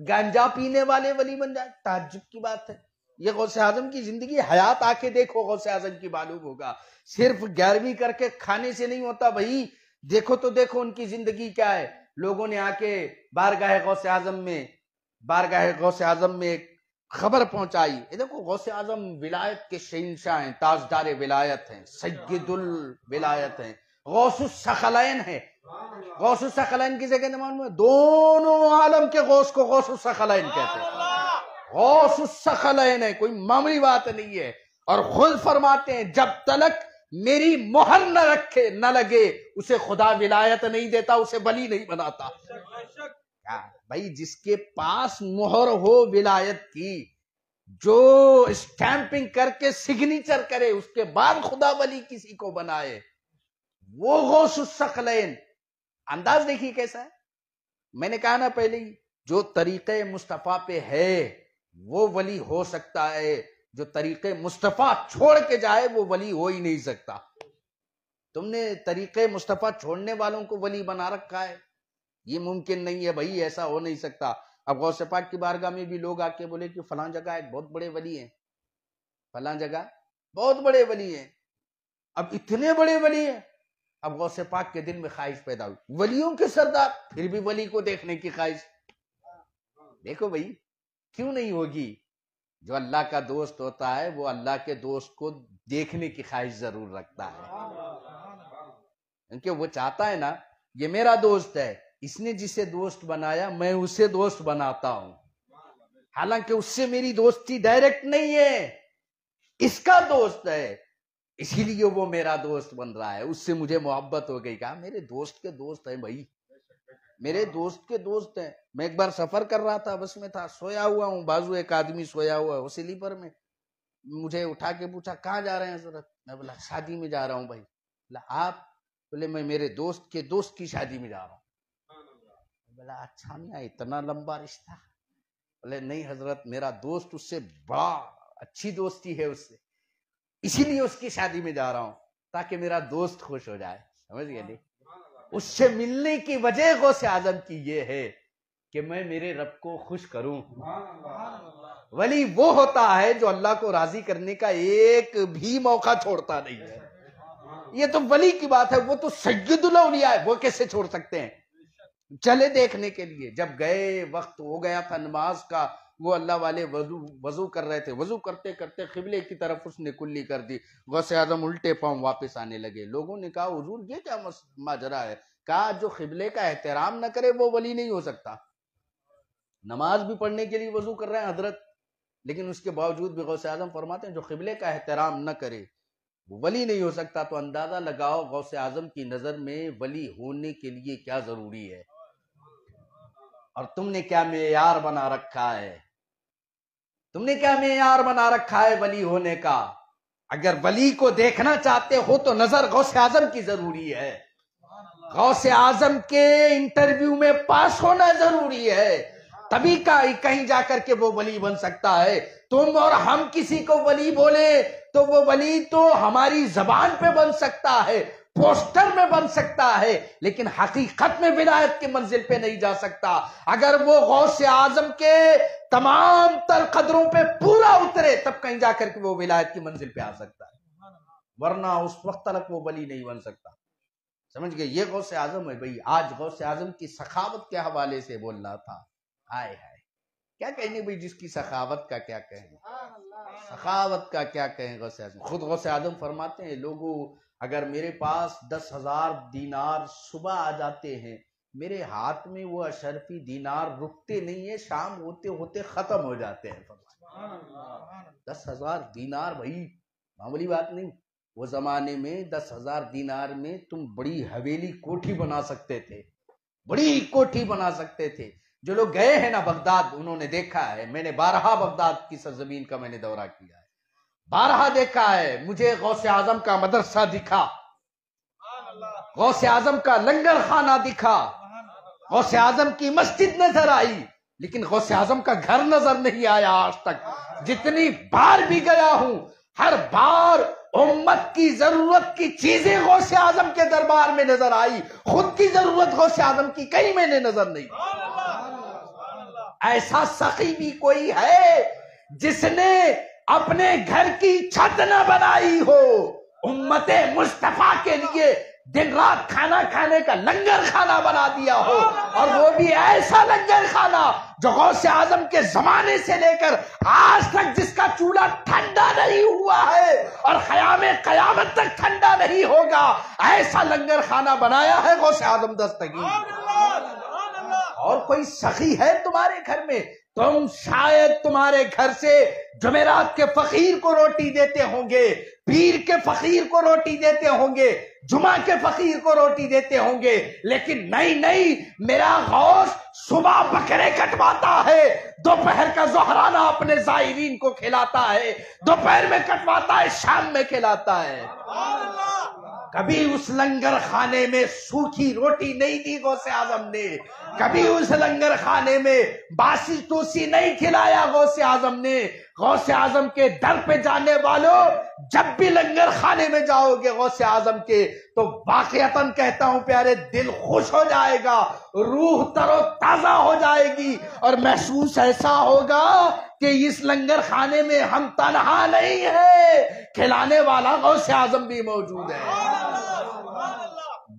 گانجا پینے والے ولی بن جائے. تعجب کی بات ہے. یہ غوث اعظم کی زندگی حیات آ کے دیکھو, غوث اعظم کی معلوم ہوگا. صرف 11ویں کر کے کھانے سے نہیں ہوتا بھائی, دیکھو تو دیکھو ان کی زندگی کیا ہے. لوگوں نے آ کے بارگاہ غوث اعظم میں ایک خبر پہنچائی. یہ دیکھو غوث اعظم ولایت کے شہنشاہ ہیں, تاجدار ولایت ہیں, سید الولایت ہیں, غوث الثقلین ہے. غوث الثقلین کسے کہتے ہیں معلوم ہے؟ دونوں عالم کے غوث کو غوث الثقلین کہتے ہیں. غوث الثقلین ہے, کوئی معمولی بات نہیں ہے. اور خود فرماتے ہیں جب تلک میری مہر نہ لگے اسے خدا ولایت نہیں دیتا, اسے ولی نہیں بناتا. بھائی جس کے پاس مہر ہو ولایت کی, جو اسٹیمپنگ کر کے سگنیچر کرے, اس کے بعد خدا ولی کسی کو بنائے, وہ غوث الثقلین. انداز دیکھیے کیسا ہے. میں نے کہا نا پہلے ہی, جو طریقے مصطفیٰ پہ ہے وہ ولی ہو سکتا ہے, جو طریقے مصطفیٰ چھوڑ کے جائے وہ ولی ہو ہی نہیں سکتا. تم نے طریقے مصطفیٰ چھوڑنے والوں کو ولی بنا رکھا ہے, یہ ممکن نہیں ہے بھائی, ایسا ہو نہیں سکتا. اب غوث پاک کی بارگاہ میں بھی لوگ آ کے بولے کہ فلاں جگہ ایک بہت بڑے ولی ہیں, فلاں جگہ بہت بڑے ولی ہیں. اب اتنے بڑے ولی ہیں, اب غوث پاک کے دل میں خواہش پیدا ہوئی, ولیوں کے سردار پھر بھی ولی کو دیکھنے کی خواہش. دیکھو بھائی کیوں نہیں ہوگی. جو اللہ کا دوست ہوتا ہے وہ اللہ کے دوست کو دیکھنے کی خواہش ضرور رکھتا ہے, کیونکہ وہ چاہتا ہے نا یہ میرا دوست ہے، اس نے جسے دوست بنایا میں اسے دوست بناتا ہوں، حالانکہ اس سے میری دوستی ڈائریکٹ نہیں ہے، اس کا دوست ہے، اسی لیے وہ میرا دوست بن رہا ہے، اس سے مجھے محبت ہو گئی۔ کہا میرے دوست کے دوست ہیں بھائی، میرے دوست کے دوست ہیں۔ میں ایک بار سفر کر رہا تھا، بس میں تھا، سویا ہوا ہوں، بازو ایک آدمی سویا ہوا ہے وہ سلیپر میں، مجھے اٹھا کے پوچھا کہاں جا رہے ہیں حضرت؟ میں بولا شادی میں جا رہا ہوں بھائی۔ بولا آپ؟ بولے میں میرے دوست کے دوست کی شادی میں جا رہا ہوں۔ بولا اچھا میاں اتنا لمبا رشتہ؟ بولے نہیں حضرت، میرا دوست اس سے بڑا اچھی دوستی ہے اس سے، اسی لیے اس کی شادی میں جا رہا ہوں تاکہ میرا دوست خوش ہو جائے، سمجھ گئے نہیں؟ اس سے ملنے کی وجہ غوث اعظم کی یہ ہے کہ میں میرے رب کو خوش کروں۔ ولی وہ ہوتا ہے جو اللہ کو راضی کرنے کا ایک بھی موقع چھوڑتا نہیں ہے، یہ تو ولی کی بات ہے، وہ تو سید الاولیاء ہے، وہ کیسے چھوڑ سکتے ہیں؟ چلے دیکھنے کے لیے، جب گئے وقت ہو گیا تھا نماز کا، وہ اللہ والے وضو کر رہے تھے، وضو کرتے کرتے قبلے کی طرف اس نے کلی کر دی، غوث اعظم الٹے پاؤں واپس آنے لگے۔ لوگوں نے کہا حضور یہ کیا ماجرا ہے؟ کہا جو قبلے کا احترام نہ کرے وہ ولی نہیں ہو سکتا۔ نماز بھی پڑھنے کے لیے وضو کر رہے ہیں حضرت، لیکن اس کے باوجود بھی غوث اعظم فرماتے ہیں جو قبلے کا احترام نہ کرے وہ ولی نہیں ہو سکتا۔ تو اندازہ لگاؤ غوث اعظم کی نظر میں ولی ہونے کے لیے کیا ضروری ہے، اور تم نے کیا معیار بنا رکھا ہے، تم نے کیا معیار بنا رکھا ہے ولی ہونے کا؟ اگر ولی کو دیکھنا چاہتے ہو تو نظر غوث اعظم کی ضروری ہے، غوث اعظم کے انٹرویو میں پاس ہونا ضروری ہے، تبھی کہیں جا کر کے وہ ولی بن سکتا ہے۔ تم اور ہم کسی کو ولی بولے تو وہ ولی تو ہماری زبان پہ بن سکتا ہے، پوسٹر میں بن سکتا ہے، لیکن حقیقت میں ولایت کی منزل پہ نہیں جا سکتا۔ اگر وہ غوث اعظم کے تمام تر قدروں پہ پورا اترے تب کہیں جا کر کے وہ ولایت کی منزل پہ آ سکتا ہے، ورنہ اس وقت تک وہ ولی نہیں بن سکتا، سمجھ گئے؟ یہ غوث اعظم ہے بھائی۔ آج غوث اعظم کی سخاوت کے حوالے سے بولنا تھا، ہائے ہائے کیا کہیں گے بھائی، جس کی سخاوت کا کیا کہیں، سخاوت کا کیا کہیں غوث اعظم۔ خود غوث اعظم فرماتے ہیں لوگوں اگر میرے پاس 10,000 دینار صبح آ جاتے ہیں، میرے ہاتھ میں وہ اشرفی دینار رکتے نہیں ہیں، شام ہوتے ہوتے ختم ہو جاتے ہیں۔ 10,000 دینار بھائی معمولی بات نہیں، وہ زمانے میں 10,000 دینار میں تم بڑی حویلی کوٹھی بنا سکتے تھے، بڑی کوٹھی بنا سکتے تھے۔ جو لوگ گئے ہیں نا بغداد انہوں نے دیکھا ہے، میں نے بارہا بغداد کی سرزمین کا میں نے دورہ کیا ہے، بارہا دیکھا ہے، مجھے غوث اعظم کا مدرسہ دکھا، غوث اعظم کا لنگر خانہ دکھا، غوث اعظم کی مسجد نظر آئی، لیکن غوث اعظم کا گھر نظر نہیں آیا آج تک۔ جتنی بار بھی گیا ہوں ہر بار امت کی ضرورت کی چیزیں غوث اعظم کے دربار میں نظر آئی، خود کی ضرورت غوث اعظم کی کہیں میں نے نظر نہیں۔ ایسا سخی بھی کوئی ہے جس نے اپنے گھر کی چھت نہ بنائی ہو، امت مصطفیٰ کے لیے دن رات کھانا کھانے کا لنگر خانہ بنا دیا ہو، اور وہ بھی ایسا لنگر خانہ جو غوث اعظم کے زمانے سے لے کر آج تک جس کا چولہا ٹھنڈا نہیں ہوا ہے اور قیام قیامت تک ٹھنڈا نہیں ہوگا، ایسا لنگر خانہ بنایا ہے غوث اعظم دستگیر۔ اور کوئی سخی ہے تمہارے گھر میں؟ تم شاید تمہارے گھر سے جمعرات کے فقیر کو روٹی دیتے ہوں گے، پیر کے فقیر کو روٹی دیتے ہوں گے، جمعہ کے فقیر کو روٹی دیتے ہوں گے، لیکن نہیں، میرا غوث صبح بکرے کٹواتا ہے، دوپہر کا زہرانہ اپنے زائرین کو کھلاتا ہے، دوپہر میں کٹواتا ہے، شام میں کھلاتا ہے۔ کبھی اس لنگر خانے میں سوکھی روٹی نہیں دی غوث اعظم نے، کبھی اس لنگر خانے میں باسی توسی نہیں کھلایا غوث اعظم نے۔ غوث اعظم کے در پہ جانے والوں جب بھی لنگر خانے میں جاؤ گے غوث اعظم کے تو واقعتاً کہتا ہوں پیارے دل خوش ہو جائے گا، روح تر و تازہ ہو جائے گی، اور محسوس ایسا ہوگا کہ اس لنگر خانے میں ہم تنہا نہیں ہیں، کھلانے والا غوث اعظم بھی موجود ہے۔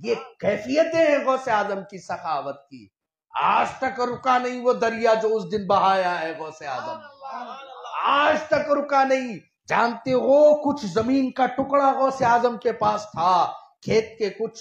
یہ کیفیتیں ہیں غوث اعظم کی سخاوت کی، آج تک رکا نہیں وہ دریا جو اس دن بہایا ہے غوث اعظم، آج تک رکا نہیں۔ جانتے ہو کچھ زمین کا ٹکڑا غوث اعظم کے پاس تھا، کھیت کے کچھ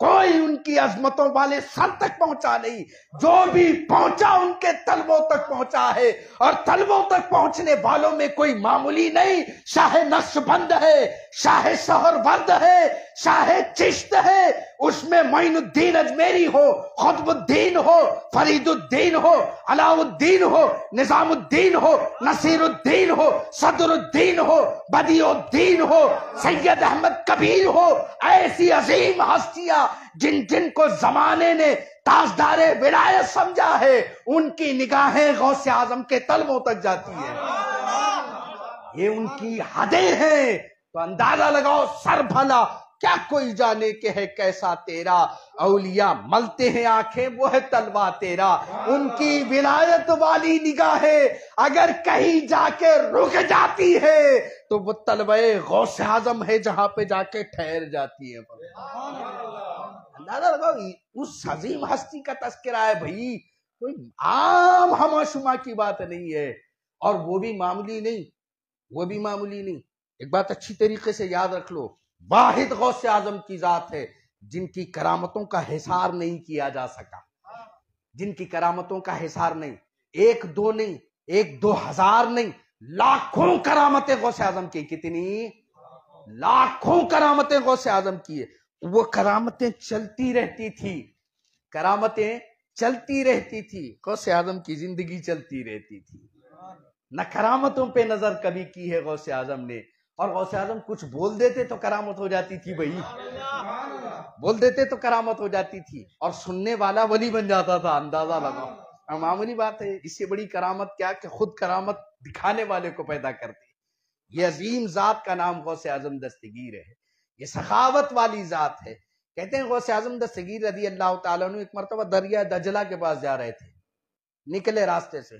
کوئی ان کی عظمتوں والے سر تک پہنچا نہیں، جو بھی پہنچا ان کے طلبوں تک پہنچا ہے، اور طلبوں تک پہنچنے والوں میں کوئی معمولی نہیں، شاہ نقش بند ہے، شاہ سہرورد ہے، شاہ چشت ہے، اس میں معین الدین اجمیری ہو، قطب الدین ہو، فرید الدین ہو، علاء الدین ہو، نظام الدین ہو، نصیر الدین ہو، صدر الدین ہو، بدیع الدین ہو، سید احمد کبیر ہو، ایسی عظیم ہستیاں جن کو زمانے نے تاجدار ولایت سمجھا ہے، ان کی نگاہیں غوث اعظم کے طلبوں تک جاتی ہیں، یہ ان کی حدیں ہیں۔ تو اندازہ لگاؤ سر بھلا کیا کوئی جانے کہ ہے کیسا تیرا، اولیاء ملتے ہیں آنکھیں وہ ہے طلبہ تیرا، ان کی ولایت والی نگاہیں اگر کہیں جا کے رک جاتی ہے تو وہ طلبہ غوث اعظم ہے جہاں پہ جا کے ٹھہر جاتی ہے۔ اندازہ لگاؤ اس عظیم ہستی کا تذکرہ ہے بھائی، کوئی عام ہما شما کی بات نہیں ہے، اور وہ بھی معمولی نہیں، وہ بھی معمولی نہیں۔ ایک بات اچھی طریقے سے یاد رکھ لو، واحد غوث اعظم کی ذات ہے جن کی کرامتوں کا حصار نہیں کیا جا سکا، جن کی کرامتوں کا حصار نہیں، ایک دو نہیں، ایک دو ہزار نہیں، لاکھوں کرامتیں غوث اعظم کی، کتنی لاکھوں کرامتیں غوث اعظم کی ہے۔ وہ کرامتیں چلتی رہتی تھی، کرامتیں چلتی رہتی تھی، غوث اعظم کی زندگی چلتی رہتی تھی، نہ کرامتوں پہ نظر کبھی کی ہے غوث اعظم نے، اور غوث اعظم کچھ بول دیتے تو کرامت ہو جاتی تھی بھائی، بول دیتے تو کرامت ہو جاتی تھی، اور سننے والا ولی بن جاتا تھا، اندازہ لگاؤ، معمولی بات ہے، اس سے بڑی کرامت کیا کہ خود کرامت دکھانے والے کو پیدا کرتے۔ یہ عظیم ذات کا نام غوث اعظم دستگیر ہے، یہ سخاوت والی ذات ہے۔ کہتے ہیں غوث اعظم دستگیر رضی اللہ تعالیٰ عنہ ایک مرتبہ دریائے دجلہ کے پاس جا رہے تھے، نکلے راستے سے،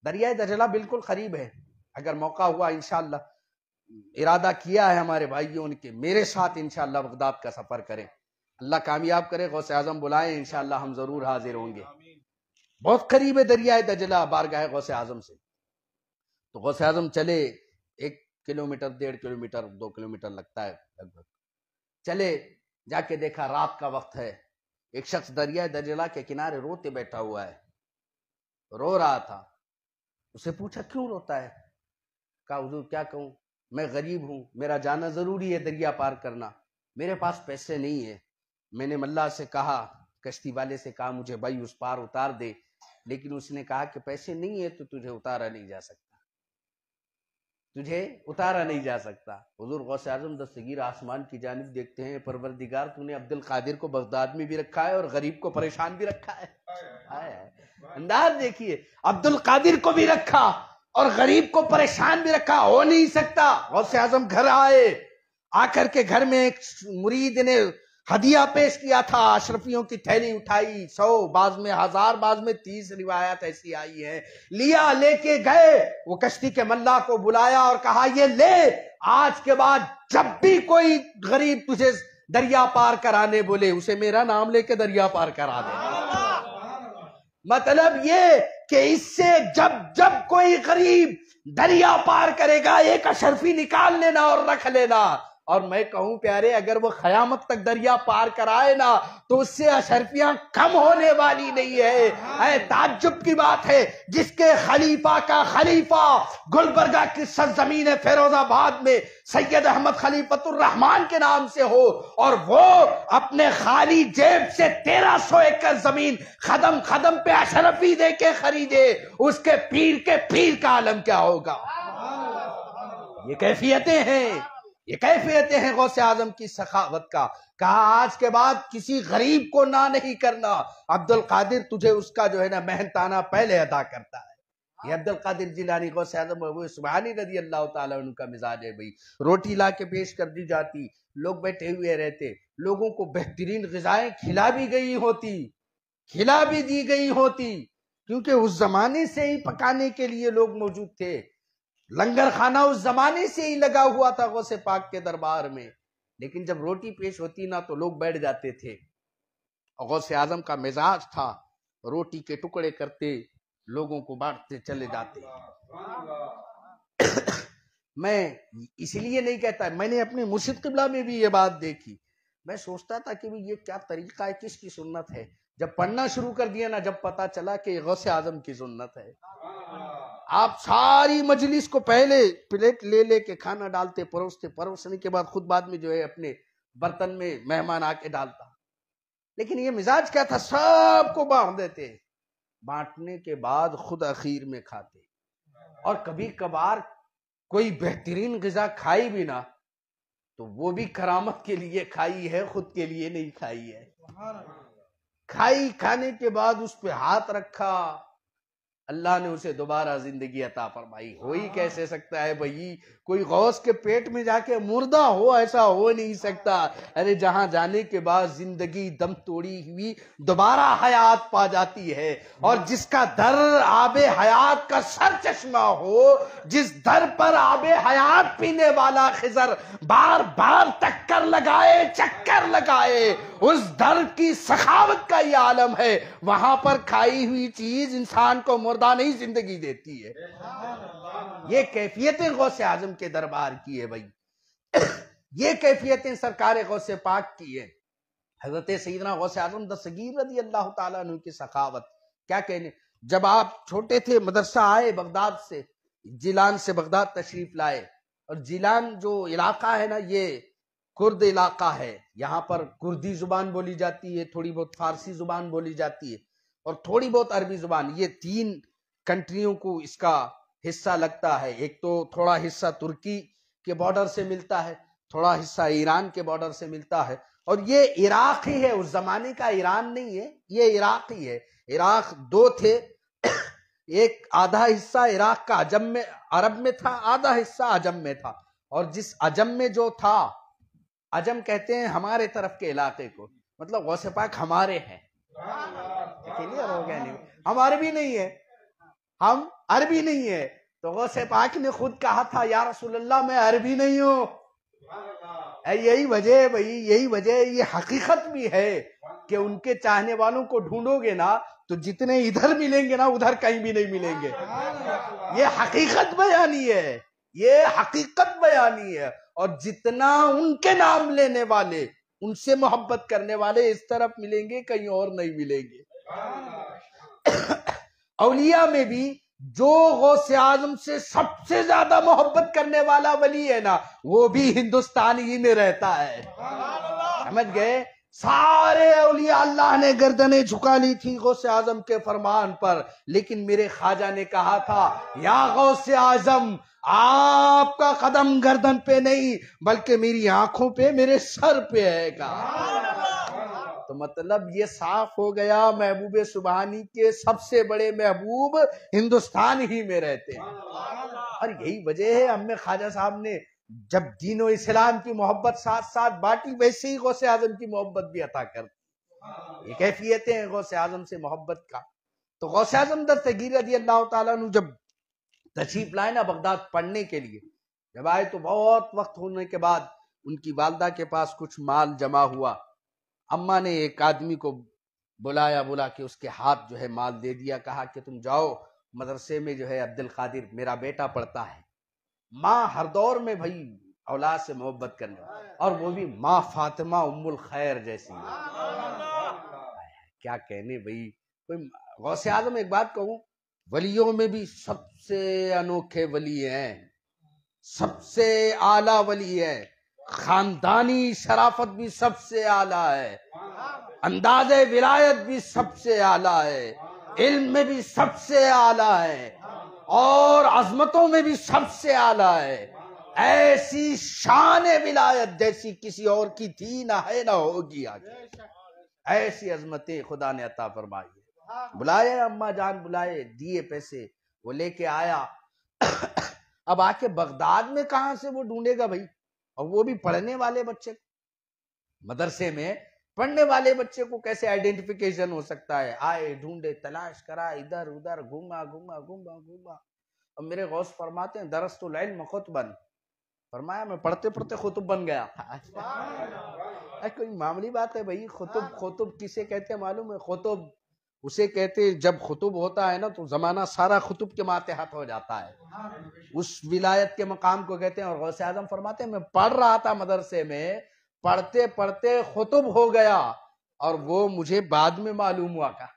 دریائے دجلہ بالکل قریب ہے، اگر موقع ہوا انشاءاللہ، ارادہ کیا ہے ہمارے بھائیوں نے کہ میرے ساتھ انشاءاللہ بغداد کا سفر کریں، اللہ کامیاب کرے، غوث اعظم بلائیں، انشاءاللہ ہم ضرور حاضر ہوں گے۔ بہت قریب ہے دریائے دجلہ بارگاہ غوث اعظم سے۔ تو غوث اعظم چلے، 1 کلومیٹر 1.5 کلومیٹر 2 کلومیٹر لگتا ہے لگ بھگ، چلے، جا کے دیکھا رات کا وقت ہے، ایک شخص دریائے دجلہ کے کنارے روتے بیٹھا ہوا ہے، رو رہا تھا۔ اسے پوچھا کیوں روتا ہے؟ کہا حضور کیا کہوں، میں غریب ہوں، میرا جانا ضروری ہے دریا پار کرنا، میرے پاس پیسے نہیں ہیں، میں نے ملا سے کہا، کشتی والے سے کہا مجھے بھائی اس پار اتار دے، لیکن اس نے کہا کہ پیسے نہیں ہے تو تجھے اتارا نہیں جا سکتا، تجھے اتارا نہیں جا سکتا۔ حضور غوث اعظم دستگیر آسمان کی جانب دیکھتے ہیں، پروردگار تو نے عبد القادر کو بغداد میں بھی رکھا ہے اور غریب کو پریشان بھی رکھا ہے، انداز دیکھیے، عبد القادر کو بھی رکھا اور غریب کو پریشان بھی رکھا، ہو نہیں سکتا۔ غوث اعظم گھر آئے، آ کر کے گھر میں ایک مرید نے ہدیہ پیش کیا تھا، اشرفیوں کی تھیلی اٹھائی، 100 بعض میں 1000 بعض میں 30 روایات ایسی آئی ہیں، لیا، لے کے گئے، وہ کشتی کے ملا کو بلایا اور کہا یہ لے، آج کے بعد جب بھی کوئی غریب تجھے دریا پار کرانے بولے اسے میرا نام لے کے دریا پار کرا دے۔ مطلب یہ کہ اس سے جب کوئی غریب دریا پار کرے گا ایک اشرفی نکال لینا اور رکھ لینا، اور میں کہوں پیارے اگر وہ قیامت تک دریا پار کرائے نا تو اس سے اشرفیاں کم ہونے والی نہیں ہے۔ اے تعجب کی بات ہے، جس کے خلیفہ کا خلیفہ گلبرگہ کی سرزمین فیروز آباد میں سید احمد خلیفۃ الرحمان کے نام سے ہو، اور وہ اپنے خالی جیب سے 1300 ایکڑ زمین قدم قدم پہ اشرفی دے کے خریدے، اس کے پیر کا عالم کیا ہوگا؟ یہ کیفیتیں ہیں، یہ کیفیتیں ہیں غوث اعظم کی سخاوت کا۔ کہا آج کے بعد کسی غریب کو نہ نہیں کرنا، عبد القادر تجھے اس کا جو ہے نا محنتانہ پہلے ادا کرتا ہے۔ یہ عبد القادر جیلانی غوث اعظم وہ سبحانی رضی اللہ تعالیٰ عنہ کا مزاج ہے بھائی، روٹی لا کے پیش کر دی جاتی، لوگ بیٹھے ہوئے رہتے، لوگوں کو بہترین غذائیں کھلا بھی دی گئی ہوتی، کیونکہ اس زمانے سے ہی پکانے کے لیے لوگ موجود تھے، لنگر خانہ اس زمانے سے ہی لگا ہوا تھا غوث پاک کے دربار میں، لیکن جب روٹی پیش ہوتی نا تو لوگ بیٹھ جاتے تھے، اور غوث اعظم کا مزاج تھا روٹی کے ٹکڑے کرتے لوگوں کو بانٹتے چلے جاتے۔ میں اس لیے نہیں کہتا، میں نے اپنے مرشد قبلہ میں بھی یہ بات دیکھی، میں سوچتا تھا کہ یہ کیا طریقہ ہے، کس کی سنت ہے. جب پڑھنا شروع کر دیا نا، جب پتا چلا کہ غوث اعظم کی سنت ہے. آپ ساری مجلس کو پہلے پلیٹ لے لے کے کھانا ڈالتے، پروستے، پروسنے کے بعد خود بعد میں جو ہے اپنے برتن میں مہمان آ کے ڈالتا. لیکن یہ مزاج کیا تھا، سب کو بانٹ دیتے، بانٹنے کے بعد خود اخیر میں کھاتے. اور کبھی کبھار کوئی بہترین غذا کھائی بھی نہ تو وہ بھی کرامت کے لیے کھائی ہے، خود کے لیے نہیں کھائی ہے. کھائی، کھانے کے بعد اس پہ ہاتھ رکھا، اللہ نے اسے دوبارہ زندگی عطا فرمائی. ہو ہی کیسے سکتا ہے بھائی، کوئی غوث کے پیٹ میں جا کے مردہ ہو، ایسا ہو نہیں سکتا. ارے جہاں جانے کے بعد زندگی دم توڑی ہوئی دوبارہ حیات پا جاتی ہے. اور جس کا در آب حیات کا سر چشمہ ہو، جس در پر آب حیات پینے والا خضر بار بار چکر لگائے، اس در کی سخاوت کا یہ عالم ہے. وہاں پر کھائی ہوئی چیز انسان کو مردہ نہیں زندگی دیتی ہے. یہ کیفیتیں غوث اعظم کے دربار کی ہے بھائی، یہ کیفیتیں سرکار غوث پاک کی ہے. حضرت سیدنا غوث اعظم دستگیر رضی اللہ تعالیٰ عنہ کی سخاوت کیا کہنے. جب آپ چھوٹے تھے مدرسہ آئے بغداد سے، جیلان سے بغداد تشریف لائے. اور جیلان جو علاقہ ہے نا، یہ کرد علاقہ ہے. یہاں پر کردی زبان بولی جاتی ہے، تھوڑی بہت فارسی زبان بولی جاتی ہے، اور تھوڑی بہت عربی زبان. یہ 3 کنٹریوں کو اس کا حصہ لگتا ہے. ایک تو تھوڑا حصہ ترکی کے بارڈر سے ملتا ہے، تھوڑا حصہ ایران کے بارڈر سے ملتا ہے، اور یہ عراق ہی ہے. اس زمانے کا ایران نہیں ہے، یہ عراق ہی ہے. عراق 2 تھے، ایک آدھا حصہ عراق کا عرب میں تھا، آدھا حصہ عجم میں تھا. اور جس عجم میں جو تھا، عجم کہتے ہیں ہمارے طرف کے علاقے کو، مطلب غوث پاک ہمارے ہیں. کلیئر ہو گیا نہیں؟ ہم عربی نہیں ہے، ہم عربی نہیں ہے. تو غوث پاک نے خود کہا تھا، یا رسول اللہ میں عربی نہیں ہوں. یہی وجہ ہے بھائی، یہی وجہ ہے. یہ حقیقت بھی ہے کہ ان کے چاہنے والوں کو ڈھونڈو گے نا تو جتنے ادھر ملیں گے نا ادھر کہیں بھی نہیں ملیں گے. یہ حقیقت بیانی ہے، یہ حقیقت بیانی ہے. اور جتنا ان کے نام لینے والے، ان سے محبت کرنے والے اس طرف ملیں گے، کہیں اور نہیں ملیں گے. اولیاء میں بھی جو غوث اعظم سے سب سے زیادہ محبت کرنے والا ولی ہے نا، وہ بھی ہندوستان ہی میں رہتا ہے. سمجھ گئے؟ سارے اولیاء اللہ نے گردنیں جھکا لی تھی غوث اعظم کے فرمان پر، لیکن میرے خواجہ نے کہا تھا، یا غوث اعظم آپ کا قدم گردن پہ نہیں بلکہ میری آنکھوں پہ، میرے سر پہ ہے گا. تو مطلب یہ صاف ہو گیا، محبوب سبحانی کے سب سے بڑے محبوب ہندوستان ہی میں رہتے ہیں. اور یہی وجہ ہے ہمیں خواجہ صاحب نے جب دین و اسلام کی محبت ساتھ ساتھ باٹی، ویسے ہی غوث اعظم کی محبت بھی عطا کر. یہ کیفیتیں ہیں غوث اعظم سے محبت کا. تو غوث اعظم دستگیر رضی اللہ تعالیٰ عنہ جب تشریف لائے نا بغداد پڑھنے کے لیے، جب آئے تو بہت وقت ہونے کے بعد ان کی والدہ کے پاس کچھ مال جمع ہوا. اماں نے ایک آدمی کو بلا کے اس کے ہاتھ جو ہے مال دے دیا، کہا کہ تم جاؤ مدرسے میں جو ہے عبد القادر میرا بیٹا پڑھتا ہے. ماں ہر دور میں بھائی اولاد سے محبت کرنے، اور وہ بھی ماں فاطمہ ام الخیر جیسی. کیا کہنے بھائی. کوئی غوث اعظم ایک بات کہوں، ولیوں میں بھی سب سے انوکھے ولی ہیں، سب سے اعلیٰ ولی ہے. خاندانی شرافت بھی سب سے اعلیٰ ہے، انداز ولایت بھی سب سے اعلیٰ ہے، علم میں بھی سب سے اعلیٰ ہے، اور عظمتوں میں بھی سب سے اعلیٰ ہے. ایسی شان ولایت جیسی کسی اور کی تھی نہ ہے نہ ہوگی آگے. ایسی عظمتیں خدا نے عطا فرمائی. بلائے اماں جان، بلائے، دیے پیسے، وہ لے کے آیا. اب آ کے بغداد میں کہاں سے وہ ڈھونڈے گا بھائی، اور وہ بھی پڑھنے والے بچے کو. مدرسے میں پڑھنے والے بچے کو کیسے آئیڈینٹیفیکیشن ہو سکتا ہے. آئے، ڈھونڈے، تلاش کرا، ادھر ادھر گھوما. اور میرے غوث فرماتے ہیں، درست العلم خطباً، فرمایا میں پڑھتے پڑھتے خطب بن گیا. کوئی معمولی بات ہے بھائی. خطب کسے کہتے ہیں معلوم ہے؟ خطب اسے کہتے جب خطب ہوتا ہے نا تو زمانہ سارا خطب کے ماتحت ہو جاتا ہے، اس ولایت کے مقام کو کہتے ہیں. اور غوث اعظم فرماتے ہیں میں پڑھ رہا تھا مدرسے میں، پڑھتے پڑھتے خطب ہو گیا اور وہ مجھے بعد میں معلوم ہوا کہ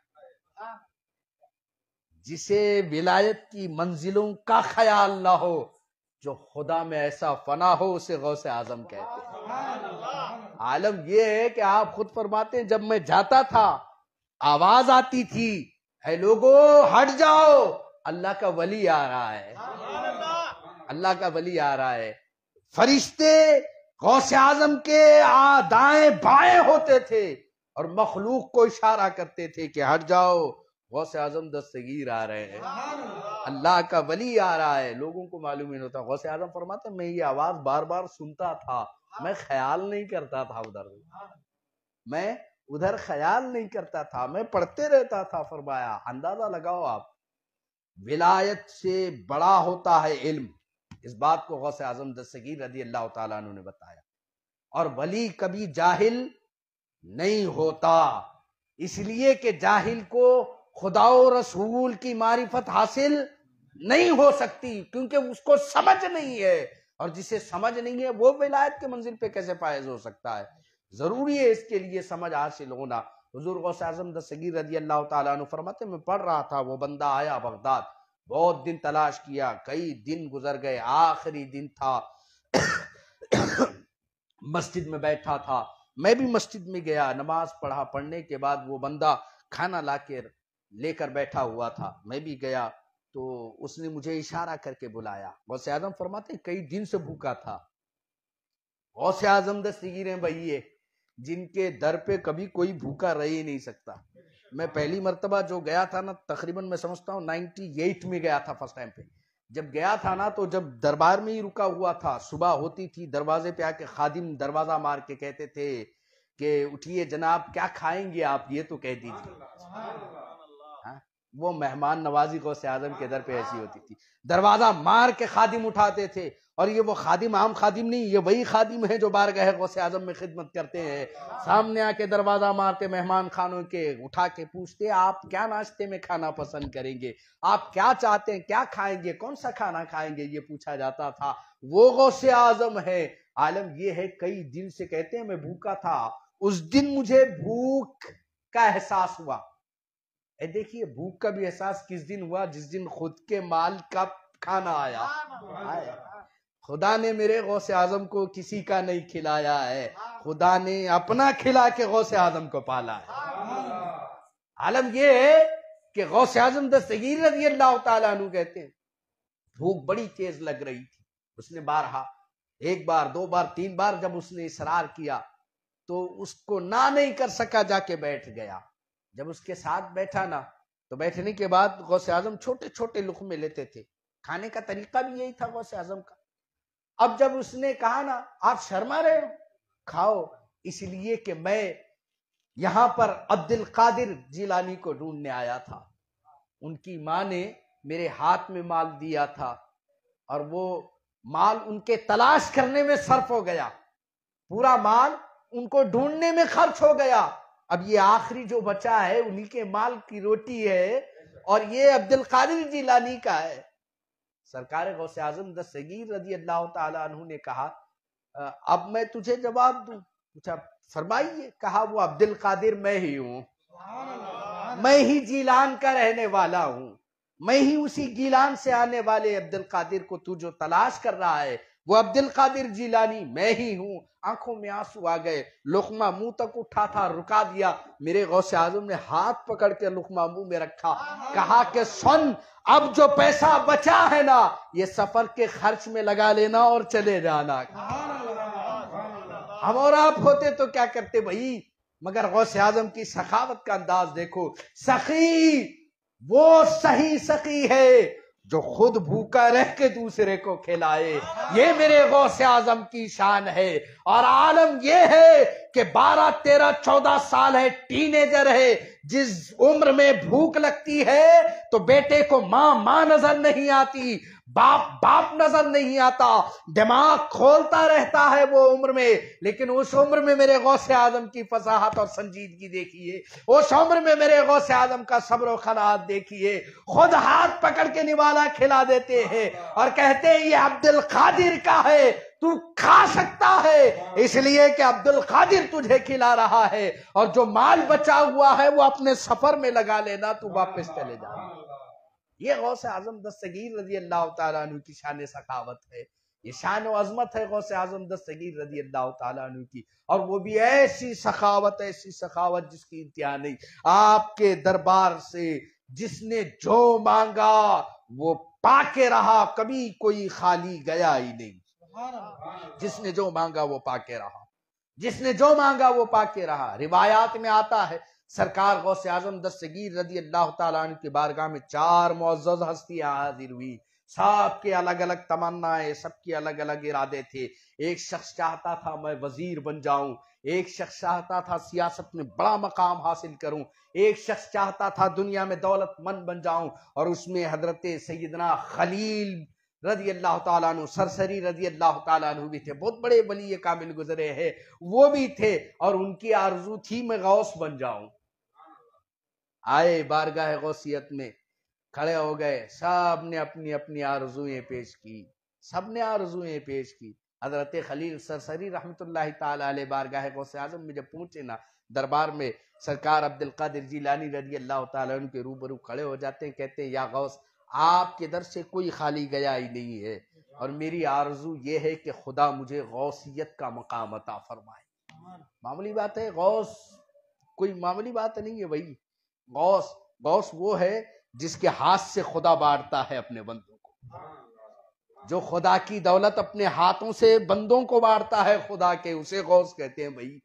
جسے ولایت کی منزلوں کا خیال نہ ہو، جو خدا میں ایسا فنا ہو، اسے غوث اعظم کہتے ہیں۔ عالم یہ ہے کہ آپ خود فرماتے ہیں جب میں جاتا تھا آواز آتی تھی، اے لوگو ہٹ جاؤ، اللہ کا ولی آ رہا ہے، اللہ کا ولی آ رہا ہے۔ فرشتے غوث اعظم کے دائیں بائیں ہوتے تھے اور مخلوق کو اشارہ کرتے تھے کہ ہٹ جاؤ، غوث اعظم دستگیر آ رہے ہیں، اللہ کا ولی آ رہا ہے۔ لوگوں کو معلوم ہی نہیں ہوتا۔ غوث اعظم فرماتے میں یہ آواز بار بار سنتا تھا، میں خیال نہیں کرتا تھا ادھر خیال نہیں کرتا تھا، میں پڑھتے رہتا تھا۔ فرمایا اندازہ لگاؤ آپ، ولایت سے بڑا ہوتا ہے علم، اس بات کو غوث اعظم دستگیر رضی اللہ تعالیٰ عنہ نے بتایا۔ اور ولی کبھی جاہل نہیں ہوتا، اس لیے کہ جاہل کو خدا و رسول کی معرفت حاصل نہیں ہو سکتی، کیونکہ اس کو سمجھ نہیں ہے، اور جسے سمجھ نہیں ہے وہ ولایت کے منزل پہ کیسے فائز ہو سکتا ہے؟ ضروری ہے اس کے لیے سمجھ حاصل ہونا۔ حضور غوث اعظم دستگیر رضی اللہ تعالیٰ عنہ فرماتے میں پڑھ رہا تھا، وہ بندہ آیا بغداد، بہت دن تلاش کیا، کئی دن گزر گئے، آخری دن تھا، مسجد میں بیٹھا تھا، میں بھی مسجد میں گیا، نماز پڑھا، پڑھنے کے بعد وہ بندہ کھانا لے کر بیٹھا ہوا تھا، میں بھی گیا تو اس نے مجھے اشارہ کر کے بلایا۔ غوث اعظم فرماتے ہیں کئی دن سے بھوکا تھا۔ غوث اعظم دستگیر ہیں بھائی یہ، جن کے در پہ کبھی کوئی بھوکا رہ ہی نہیں سکتا۔ میں پہلی مرتبہ جو گیا تھا نا، تقریباً میں سمجھتا ہوں 98 میں گیا تھا فرسٹ ٹائم پہ۔ جب گیا تھا نا تو جب دربار میں ہی رکا ہوا تھا، صبح ہوتی تھی دروازے پہ آ کے خادم دروازہ مار کے کہتے تھے کہ اٹھیے جناب، کیا کھائیں گے آپ، یہ تو کہہ دیجیے۔ وہ مہمان نوازی غوث اعظم کے در پہ ایسی ہوتی تھی، دروازہ مار کے خادم اٹھاتے تھے، اور یہ وہ خادم عام خادم نہیں، یہ وہی خادم ہے جو بارگاہ غوث اعظم میں خدمت کرتے ہیں۔ سامنے آ کے دروازہ مارتے مہمان خانوں کے، اٹھا کے پوچھتے آپ کیا ناشتے میں کھانا پسند کریں گے، آپ کیا چاہتے ہیں، کیا کھائیں گے، کون سا کھانا کھائیں گے، یہ پوچھا جاتا تھا۔ وہ غوث اعظم ہے۔ عالم یہ ہے کئی دن سے کہتے ہیں میں بھوکا تھا، اس دن مجھے بھوک کا احساس ہوا۔ دیکھیے بھوک کا بھی احساس کس دن ہوا؟ جس دن خود کے مال کا کھانا آیا۔ خدا نے میرے غوث اعظم کو کسی کا نہیں کھلایا ہے، خدا نے اپنا کھلا کے غوث اعظم کو پالا ہے۔ عالم یہ ہے کہ غوث اعظم دستگیر رضی اللہ تعالیٰ عنہ کہتے ہیں بھوک بڑی تیز لگ رہی تھی، اس نے بارہا، ایک بار، دو بار، تین بار جب اس نے اصرار کیا تو اس کو نہ نہیں کر سکا، جا کے بیٹھ گیا۔ جب اس کے ساتھ بیٹھا نا تو بیٹھنے کے بعد غوث اعظم چھوٹے چھوٹے لقمے لیتے تھے، کھانے کا طریقہ بھی یہی تھا غوث اعظم کا۔ اب جب اس نے کہا نا آپ شرما رہے ہو، کھاؤ، اس لیے کہ میں یہاں پر عبد القادر جیلانی کو ڈھونڈنے آیا تھا، ان کی ماں نے میرے ہاتھ میں مال دیا تھا اور وہ مال ان کے تلاش کرنے میں صرف ہو گیا، پورا مال ان کو ڈھونڈنے میں خرچ ہو گیا۔ اب یہ آخری جو بچا ہے انہی کے مال کی روٹی ہے، اور یہ عبد القادر جیلانی کا ہے۔ سرکار غوث اعظم دستگیر رضی اللہ تعالیٰ عنہ نے کہا اب میں تجھے جواب دوں؟ پوچھا فرمائیے۔ کہا وہ عبد القادر میں ہی ہوں، میں ہی جیلان کا رہنے والا ہوں، میں ہی اسی گیلان سے آنے والے عبد القادر کو تو جو تلاش کر رہا ہے وہ عبد القادر جیلانی میں ہی ہوں۔ آنکھوں میں آنسو آ گئے، لقمہ منہ تک اٹھا تھا، رکا دیا۔ میرے غوث اعظم نے ہاتھ پکڑ کے لقمہ منہ میں رکھا، کہا کہ سن، اب جو پیسہ بچا ہے نا یہ سفر کے خرچ میں لگا لینا اور چلے جانا۔ ہم اور آپ ہوتے تو کیا کرتے بھائی، مگر غوث اعظم کی سخاوت کا انداز دیکھو۔ سخی وہ صحیح سخی ہے جو خود بھوکا رہ کے دوسرے کو کھلائے، یہ میرے غوث اعظم کی شان ہے۔ اور عالم یہ ہے کہ 12، 13، 14 سال ہے، ٹینیجر ہے، جس عمر میں بھوک لگتی ہے تو بیٹے کو ماں نظر نہیں آتی، باپ نظر نہیں آتا، دماغ کھولتا رہتا ہے وہ عمر میں، لیکن اس عمر میں میرے غوث اعظم کی فصاحت اور سنجیدگی دیکھیے، اس عمر میں میرے غوث اعظم کا صبر و قناعت دیکھیے، خود ہاتھ پکڑ کے نوالا کھلا دیتے ہیں اور کہتے ہیں یہ عبد القادر کا ہے، تو کھا سکتا ہے اس لیے کہ عبد القادر تجھے کھلا رہا ہے، اور جو مال بچا ہوا ہے وہ اپنے سفر میں لگا لینا، تو واپس چلے جانا۔ یہ غوث اعظم دستگیر رضی اللہ تعالیٰ عنہ کی شان سخاوت ہے، یہ شان و عظمت ہے غوث اعظم دستگیر رضی اللہ تعالیٰ عنہ کی، اور وہ بھی ایسی سخاوت جس کی انتہا نہیں۔ آپ کے دربار سے جس نے جو مانگا وہ پا کے رہا، کبھی کوئی خالی گیا ہی نہیں۔ جس نے جو مانگا وہ پا کے رہا، جس نے جو مانگا وہ پا کے رہا۔ روایات میں آتا ہے سرکار غوث اعظم دستگیر رضی اللہ تعالیٰ عنہ کی بارگاہ میں 4 معزز ہستیاں حاضر ہوئی، سب کے الگ الگ تمنائیں، سب کے الگ الگ ارادے تھے۔ ایک شخص چاہتا تھا میں وزیر بن جاؤں، ایک شخص چاہتا تھا سیاست میں بڑا مقام حاصل کروں، ایک شخص چاہتا تھا دنیا میں دولت مند بن جاؤں، اور اس میں حضرت سیدنا خلیل رضی اللہ تعالیٰ عنہ، سرسری رضی اللہ تعالیٰ عنہ بھی تھے، بہت بڑے ولی کامل گزرے ہیں، وہ بھی تھے، اور ان کی آرزو تھی میں غوث بن جاؤں۔ آئے بارگاہ غوثیت میں، کھڑے ہو گئے، سب نے اپنی اپنی آرزویں پیش کی، سب نے آرزویں پیش کی۔ حضرت خلیل سرسری رحمت اللہ تعالی علیہ بارگاہ غوث اعظم میں جب پہنچے نا، دربار میں سرکار عبد القادر جیلانی رضی اللہ تعالیٰ عنہ کے روبرو کھڑے ہو جاتے ہیں، کہتے ہیں یا غوث، آپ کے در سے کوئی خالی گیا ہی نہیں ہے، اور میری آرزو یہ ہے کہ خدا مجھے غوثیت کا مقام عطا فرمائے۔ معمولی بات ہے غوث، کوئی معمولی بات نہیں ہے بھائی۔ غوث وہ ہے جس کے ہاتھ سے خدا بانٹتا ہے اپنے بندوں کو، جو خدا کی دولت اپنے ہاتھوں سے بندوں کو بانٹتا ہے خدا کے، اسے غوث کہتے ہیں بھائی۔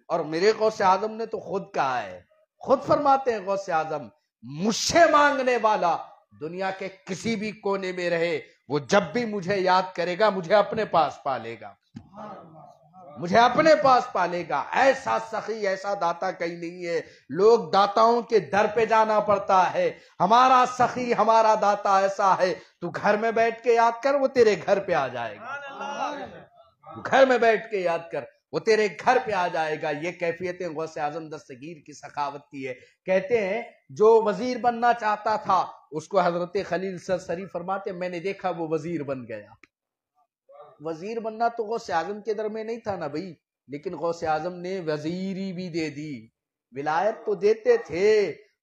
اور میرے غوث اعظم نے تو خود کہا ہے، خود فرماتے ہیں غوث اعظم، مجھ سے مانگنے والا دنیا کے کسی بھی کونے میں رہے، وہ جب بھی مجھے یاد کرے گا مجھے اپنے پاس پالے گا، مجھے اپنے پاس پالے گا۔ ایسا سخی، ایسا داتا کہیں نہیں ہے، لوگ داتاؤں کے در پہ جانا پڑتا ہے، ہمارا سخی، ہمارا داتا ایسا ہے، تو گھر میں بیٹھ کے یاد کر وہ تیرے گھر پہ آ جائے گا، گھر میں بیٹھ کے یاد کر وہ تیرے گھر پہ آ جائے گا۔ یہ کیفیتیں غوث اعظم دستگیر کی سخاوت کی ہے۔ کہتے ہیں جو وزیر بننا چاہتا تھا اس کو حضرت خلیل سرسری فرماتے میں نے دیکھا وہ وزیر بن گیا۔ وزیر بننا تو غوث اعظم کے در میں نہیں تھا نا بھائی، لیکن غوث اعظم نے وزیری بھی دے دی، ولایت تو دیتے تھے،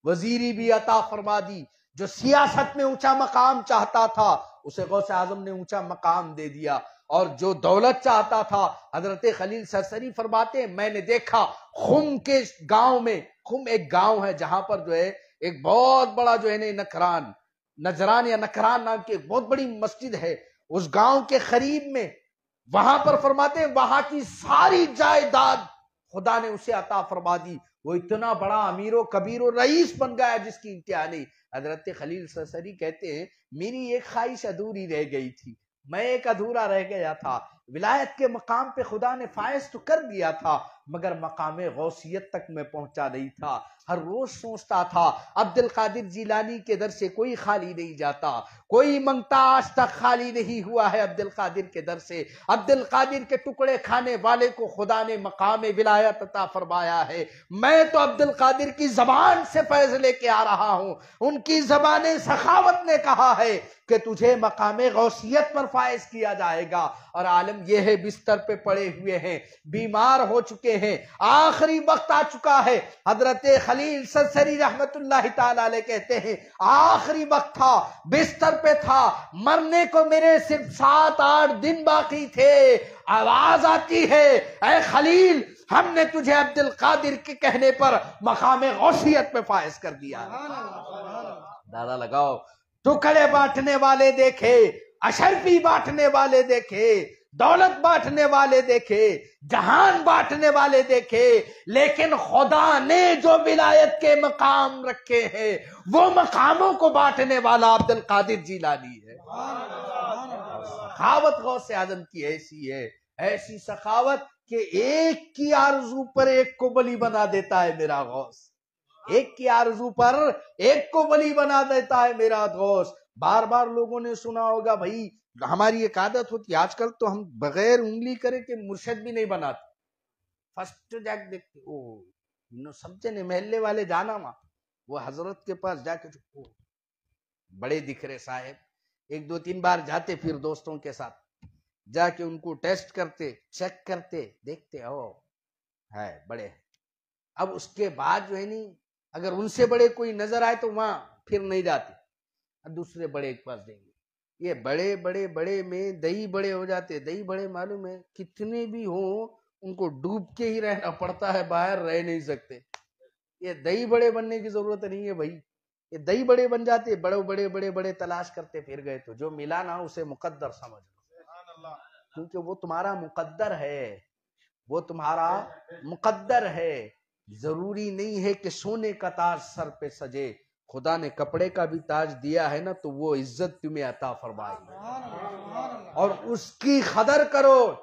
وزیری بھی عطا فرما دی۔ جو سیاست میں اونچا مقام چاہتا تھا اسے غوث اعظم نے اونچا مقام دے دیا، اور جو دولت چاہتا تھا حضرت خلیل سرسری فرماتے ہیں میں نے دیکھا خم کے گاؤں میں، خم ایک گاؤں ہے جہاں پر جو ہے ایک بہت بڑا جو ہے نجران یا نکران نام کی ایک بہت بڑی مسجد ہے، اس گاؤں کے قریب میں، وہاں پر فرماتے ہیں وہاں کی ساری جائیداد خدا نے اسے عطا فرما دی، وہ اتنا بڑا امیر و کبیر و رئیس بن گیا جس کی انتہا نہیں۔ حضرت خلیل سرسری کہتے ہیں میری ایک خواہش ادھوری رہ گئی تھی، میں ایک ادھورا رہ گیا تھا، ولایت کے مقام پہ خدا نے فائز تو کر دیا تھا مگر مقام غوثیت تک میں پہنچا نہیں تھا۔ ہر روز سوچتا تھا عبد القادر جیلانی کے در سے کوئی خالی نہیں جاتا، کوئی منگتا آج تک خالی نہیں ہوا ہے عبد القادر کے در سے۔ عبد القادر کے ٹکڑے کھانے والے کو خدا نے مقام ولایت عطا فرمایا ہے۔ میں تو عبد القادر کی زبان سے فیض لے کے آ رہا ہوں، ان کی زبان سخاوت نے کہا ہے کہ تجھے مقام غوثیت پر فائز کیا جائے گا، اور عالم یہ ہے بستر پہ پڑے ہوئے ہیں، بیمار ہو چکے ہیں، آخری وقت آ چکا ہے۔ حضرت خلیل سرسری رحمت اللہ تعالی علیہ کہتے ہیں آخری وقت تھا، بستر پہ تھا، مرنے کو میرے صرف 7-8 دن باقی تھے، آواز آتی ہے اے خلیل ہم نے تجھے عبد القادر کے کہنے پر مقام غوثیت پہ فائز کر دیا۔ دادا لگاؤ، ٹکڑے بانٹنے والے دیکھے، اشرفی بانٹنے والے دیکھے، دولت بانٹنے والے دیکھے، جہان بانٹنے والے دیکھے، لیکن خدا نے جو ولایت کے مقام رکھے ہیں وہ مقاموں کو بانٹنے والا عبد القادر جیلانی ہے۔ سخاوت غوث اعظم کی ایسی ہے، ایسی سخاوت کہ ایک کی آرزو پر ایک کو ولی بنا دیتا ہے میرا غوث، ایک کی آرزو پر ایک کو ولی بنا دیتا ہے میرا غوث۔ بار بار لوگوں نے سنا ہوگا بھائی، ہماری ایک عادت ہوتی ہے آج کل تو ہم بغیر انگلی کرے کہ مرشد بھی نہیں بناتے، فرسٹ جا کے دیکھتے او سمجھے نہیں محلے والے جانا وہاں، وہ حضرت کے پاس جا کے بڑے دکھ رہے صاحب، 1-2-3 بار جاتے پھر دوستوں کے ساتھ جا کے ان کو ٹیسٹ کرتے، چیک کرتے، دیکھتے ہے بڑے. اب اس کے بعد جو ہے نہیں، اگر ان سے بڑے کوئی نظر آئے تو وہاں پھر نہیں جاتے، دوسرے بڑے کے پاس دیں گے. یہ بڑے بڑے بڑے میں دہی بڑے ہو جاتے. دہی بڑے معلوم ہے کتنے بھی ہوں ان کو ڈوب کے ہی رہنا پڑتا ہے، باہر رہ نہیں سکتے. یہ دہی بڑے بننے کی ضرورت نہیں ہے بھائی، یہ دہی بڑے بن جاتے. بڑے بڑے بڑے بڑے تلاش کرتے پھر گئے تو جو ملا نا اسے مقدر سمجھ لو، کیونکہ وہ تمہارا مقدر ہے، وہ تمہارا مقدر ہے. ضروری نہیں ہے کہ سونے کا تاج سر پہ سجے، خدا نے کپڑے کا بھی تاج دیا ہے نا تو وہ عزت تمہیں عطا فرمائے گی. اور اس کی قدر کرو،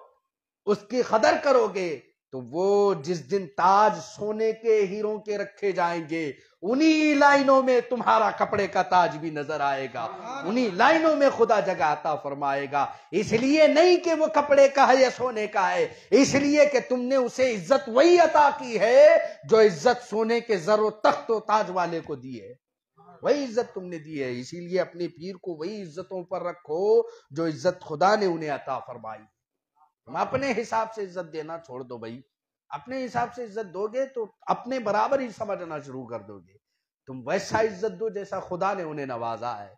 اس کی قدر کرو گے تو وہ جس دن تاج سونے کے ہیروں کے رکھے جائیں گے انہی لائنوں میں تمہارا کپڑے کا تاج بھی نظر آئے گا، انہی لائنوں میں خدا جگہ عطا فرمائے گا. اس لیے نہیں کہ وہ کپڑے کا ہے یا سونے کا ہے، اس لیے کہ تم نے اسے عزت وہی عطا کی ہے جو عزت سونے کے زر و تخت و تاج والے کو دی ہے، وہی عزت تم نے دی ہے. اسی لیے اپنے پیر کو وہی عزتوں پر رکھو جو عزت خدا نے انہیں عطا فرمائی. تم اپنے حساب سے عزت دینا چھوڑ دو بھائی، اپنے حساب سے عزت دو گے تو اپنے برابر ہی سمجھنا شروع کر دو گے. تم ویسا عزت دو جیسا خدا نے انہیں نوازا ہے.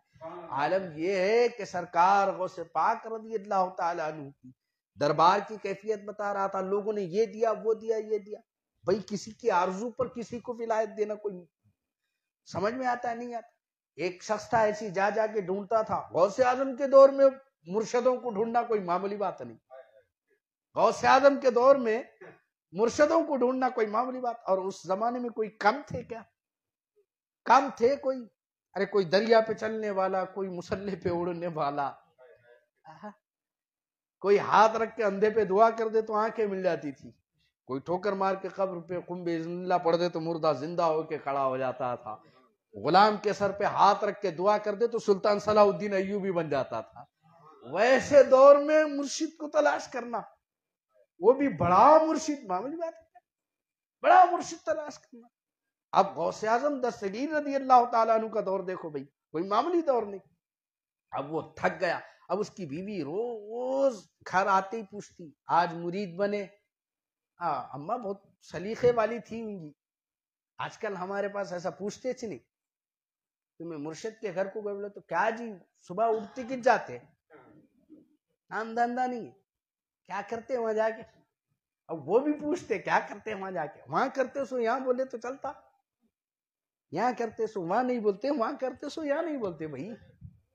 عالم یہ ہے کہ سرکار غوث پاک رضی اللہ تعالیٰ عنہ کی دربار کی کیفیت بتا رہا تھا. لوگوں نے یہ دیا وہ دیا یہ دیا. بھائی کسی کی آرزو پر کسی کو ولایت دینا کوئی سمجھ میں آتا ہے نہیں آتا. ایک شخص تھا ایسی جا جا کے ڈھونڈتا تھا. غوث اعظم کے دور میں مرشدوں کو ڈھونڈنا کوئی معمولی بات نہیں. غوث اعظم کے دور میں مرشدوں کو ڈھونڈنا کوئی معمولی بات. اور اس زمانے میں کوئی کم تھے کیا؟ کم تھے کوئی؟ ارے کوئی دریا پہ چلنے والا، کوئی مسلح پہ اڑنے والا، کوئی ہاتھ رکھ کے اندھے پہ دعا کر دے تو آنکھیں مل جاتی تھی، کوئی ٹھوکر مار کے قبر پہ قم باذن اللہ پڑھ دے تو مردہ زندہ ہو کے کھڑا ہو جاتا تھا، غلام کے سر پہ ہاتھ رکھ کے دعا کر دے تو سلطان صلاح الدین ایوبی بن جاتا تھا. ویسے دور میں مرشد کو تلاش کرنا، وہ بھی بڑا مرشد، معمولی بات ہے، بڑا مرشد تلاش کرنا. اب غوث اعظم دستگیر رضی اللہ تعالیٰ عنہ کا دور دیکھو بھائی، کوئی معمولی دور نہیں. اب وہ تھک گیا. اب اس کی بیوی روز گھر آتے ہی پوچھتی آج مرید بنے؟ اماں بہت سلیقے والی تھی ان کی. آج کل ہمارے پاس ایسا پوچھتے چ نہیں. تمہیں مرشد کے گھر کو گئے بولے تو کیا جی صبح اٹھتے کت جاتے، کام دھندا نہیں ہے، کیا کرتے وہاں جا کے؟ اب وہ بھی پوچھتے کیا کرتے وہاں جا کے؟ وہاں کرتے سو یہاں بولے تو چلتا، یہاں کرتے سو وہاں نہیں بولتے، وہاں کرتے سو یہاں نہیں بولتے. بھائی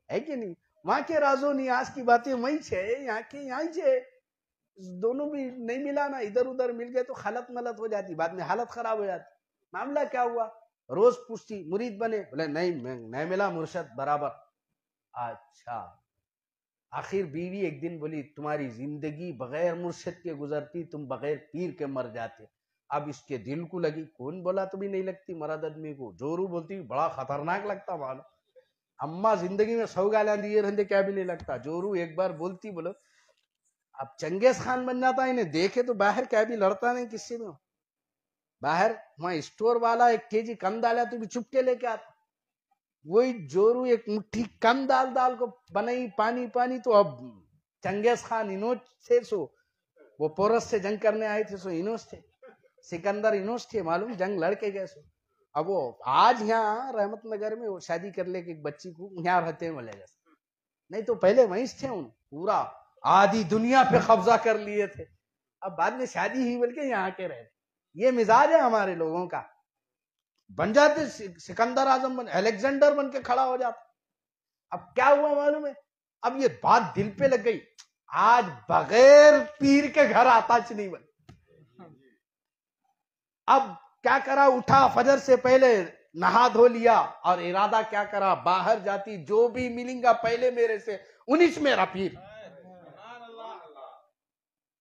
ہے کہ نہیں؟ وہاں کے راز و نیاز کی باتیں وہیں چھے، یہاں کے یہاں ہی چھے. دونوں بھی نہیں ملا نا، ادھر ادھر مل گئے تو خلط ملط ہو جاتی، بعد میں حالت خراب ہو جاتی. معاملہ کیا ہوا؟ روز پوچھتی مرید بنے؟ بولے نہیں ملا مرشد برابر. اچھا. آخر بیوی ایک دن بولی تمہاری زندگی بغیر مرشد کے گزرتی، تم بغیر پیر کے مر جاتے. اب اس کے دل کو لگی. کون بولا تو بھی نہیں لگتی مرد آدمی کو، جورو بولتی بڑا خطرناک لگتا معلوم. اماں زندگی میں 100 گالیاں دیے رہتے کیا بھی نہیں لگتا. جورو ایک بار بولتی بولو اب چنگیز خان بن جاتا. انہیں دیکھے تو باہر کیا بھی لڑتا نہیں کسی میں. باہر وہاں اسٹور والا 1 kg کم ڈالا تو بھی چپ کے لے کے آتا. وہی جورو 1 مٹھی کم دال کو بنائی پانی پانی. تو اب چنگیز خان انوج تھے، سو وہ پورس سے جنگ کرنے آئے تھے، سو انوج تھے. سکندر انوج تھے معلوم، جنگ لڑ کے گئے. سو اب وہ آج یہاں رحمت نگر میں وہ شادی کر لے کے ایک بچی کو یہاں رہتے ہیں ملے جیسے، نہیں تو پہلے وہیں تھے. ان پورا آدھی دنیا پہ قبضہ کر لیے تھے. اب بعد میں شادی ہی بلکہ یہاں کے رہے. یہ مزاج ہے ہمارے لوگوں کا. بن جاتے سکندر اعظم بن، الیگزینڈر بن کے کھڑا ہو جاتا. اب کیا ہوا معلوم ہے؟ اب یہ بات دل پہ لگ گئی. آج بغیر پیر کے گھر آتا چ نہیں بن. اب کیا کرا؟ اٹھا فجر سے پہلے نہا دھو لیا اور ارادہ کیا کرا؟ باہر جاتی جو بھی ملیں گا پہلے میرے سے 19 میرا پیر.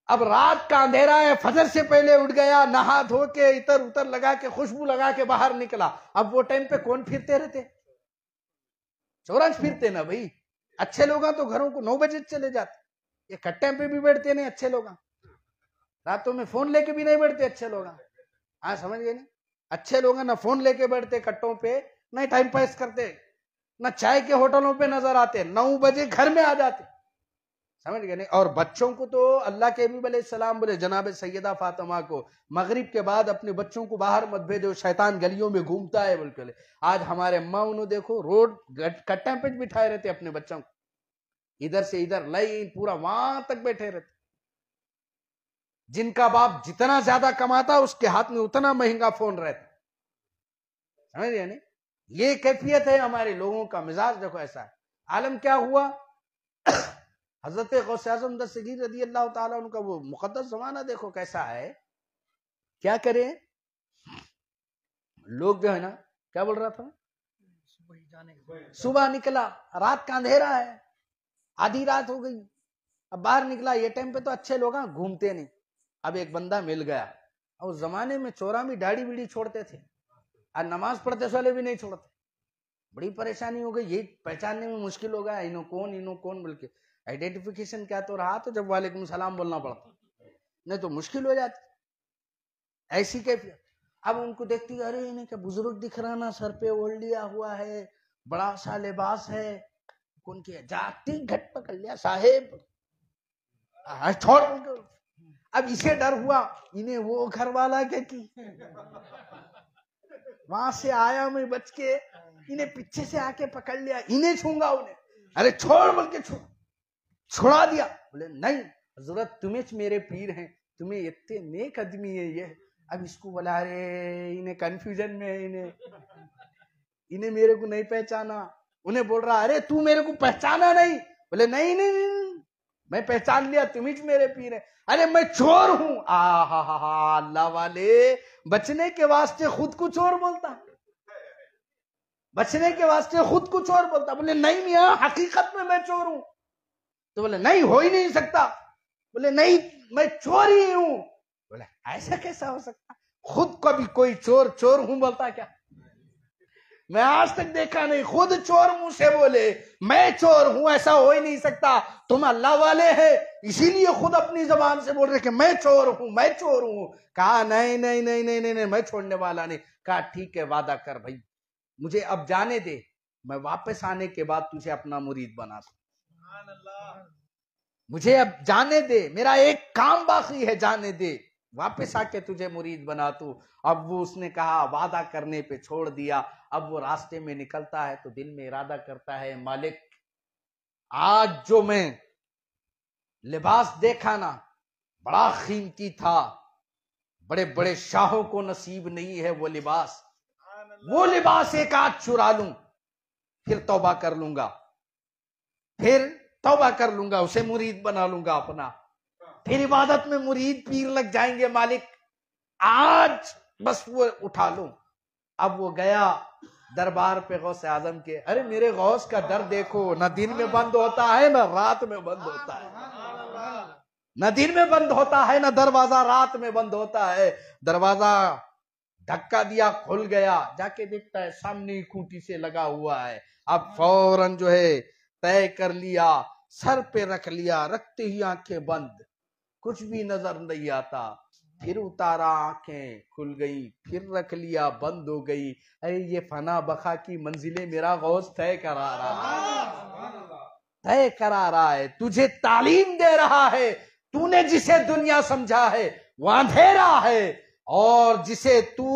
اب رات کا اندھیرا ہے، فجر سے پہلے اٹھ گیا، نہا دھو کے اتر اتر لگا کے خوشبو لگا کے باہر نکلا. اب وہ ٹائم پہ کون پھرتے رہتے؟ چورنج پھرتے نا بھائی. اچھے لوگ تو گھروں کو 9 بجے چلے جاتے. یہ کٹے پہ بھی بیٹھتے نہیں اچھے لوگ، راتوں میں فون لے کے بھی نہیں بیٹھتے اچھے لوگ. ہاں سمجھ گئے نہیں؟ اچھے لوگ نہ فون لے کے بیٹھتے کٹوں پہ، نہ ٹائم پاس کرتے، نہ چائے کے ہوٹلوں پہ نظر آتے. 9 بجے گھر میں آ جاتے. سمجھ گئے نہیں؟ اور بچوں کو تو اللہ کے حبیب علیہ السلام بولے جناب سیدہ فاطمہ کو مغرب کے بعد اپنے بچوں کو باہر مت بھیجو، شیطان گلیوں میں گھومتا ہے بول کے۔ آج ہمارے اماں انہوں دیکھو روڈ کٹیں پہ بٹھائے رہتے اپنے بچوں کو، ادھر سے ادھر لائن پورا وہاں تک بیٹھے رہتے۔ جن کا باپ جتنا زیادہ کماتا اس کے ہاتھ میں اتنا مہنگا فون رہتا، سمجھ گئے نہیں؟ یہ کیفیت ہے ہمارے لوگوں کا، مزاج دیکھو ایسا ہے۔ عالم کیا ہوا، حضرت غوث اعظم دستگیر رضی اللہ تعالیٰ عنہ کا وہ مقدس زمانہ دیکھو کیسا ہے۔ کیا کریں لوگ جو ہے نا، کیا بول رہا تھا، صبح نکلا، رات کا اندھیرا ہے، آدھی رات ہو گئی، اب باہر نکلا، یہ ٹائم پہ تو اچھے لوگ ہیں گھومتے نہیں۔ اب ایک بندہ مل گیا، اور زمانے میں چورا بھی داڑھی بیڑی چھوڑتے تھے، اور نماز پڑھتے والے بھی نہیں چھوڑتے۔ بڑی پریشانی ہو گئی، یہ پہچاننے میں مشکل ہو گیا انہوں کون بلکہ آئیڈینٹیفیکیشن کیا تو رہا تو جب وعلیکم السلام بولنا پڑتا، نہیں تو مشکل ہو جاتی ایسی کیفیت۔ اب ان کو دیکھتی، ارے انہیں کیا بزرگ دکھ رہا نا، سر پہ اوڑھ لیا ہوا ہے، بڑا سا لباس ہے، کون کیا جاتی گھٹ پکڑ لیا صاحب، چھوڑ۔ اب اسے ڈر ہوا، انہیں وہ گھر والا کیا کی، وہاں سے آیا میں بچ کے، انہیں پیچھے سے آ کے پکڑ لیا، انہیں چھونگا انہیں، ارے چھوڑ بول کے چھوڑا دیا۔ بولے نہیں حضرت تمہیں میرے پیر ہیں، تمہیں اتنے نیک آدمی ہے یہ۔ اب اس کو بولا، ارے انہیں کنفیوژن میں ہے، انہیں میرے کو نہیں پہچانا۔ انہیں بول رہا، ارے تو میرے کو پہچانا نہیں؟ بولے نہیں میں پہچان لیا، تمہیں میرے پیر ہیں۔ ارے میں چور ہوں۔ اللہ والے بچنے کے واسطے خود کو چور بولتا، بچنے کے واسطے خود کو چور بولتا۔ بولے نہیں میاں حقیقت میں چور ہوں۔ تو بولے نہیں ہو ہی نہیں سکتا۔ بولے نہیں میں چور ہی ہوں۔ بولے ایسا کیسا ہو سکتا، خود کبھی کوئی چور ہوں بولتا کیا؟ میں آج تک دیکھا نہیں، خود چور منہ سے بولے میں چور ہوں، ایسا ہو ہی نہیں سکتا۔ تم اللہ والے ہیں اسی لیے خود اپنی زبان سے بول رہے کہ میں چور ہوں۔ کہا نہیں میں چھوڑنے والا نہیں۔ کہا ٹھیک ہے وعدہ کر بھائی، مجھے اب جانے دے، میں واپس آنے کے بعد تجھے اپنا مرید بنا دوں۔ مجھے اب جانے دے، میرا ایک کام باقی ہے، جانے دے، واپس آ کے تجھے مرید بنا تو۔ اب وہ اس نے کہا وعدہ کرنے پہ چھوڑ دیا۔ اب وہ راستے میں نکلتا ہے تو دل میں ارادہ کرتا ہے، مالک آج جو میں لباس دیکھا نا بڑا قیمتی تھا، بڑے بڑے شاہوں کو نصیب نہیں ہے وہ لباس ایک آج چرا لوں، پھر توبہ کر لوں گا، اسے مرید بنا لوں گا اپنا، پھر عبادت میں مرید پیر لگ جائیں گے، مالک آج بس وہ اٹھا لوں۔ اب وہ گیا دربار پہ غوث اعظم کے، ارے میرے غوث کا در دیکھو، نہ دن میں بند ہوتا ہے نہ رات میں بند ہوتا ہے، نہ دن میں بند ہوتا ہے نہ دروازہ رات میں بند ہوتا ہے۔ دروازہ دھکا دیا کھل گیا، جا کے دیکھتا ہے سامنے ہی کھوٹی سے لگا ہوا ہے۔ اب فوراً جو ہے طے کر لیا، سر پہ رکھ لیا، رکھتے ہی آنکھیں بند، کچھ بھی نظر نہیں آتا، پھر اتارا آنکھیں کھل گئی، پھر رکھ لیا بند ہو گئی۔ ارے یہ فنا بقا کی منزلیں میرا غوث طے کرا رہا ہے، تجھے تعلیم دے رہا ہے۔ تو نے جسے دنیا سمجھا ہے وہ اندھیرا ہے، اور جسے تو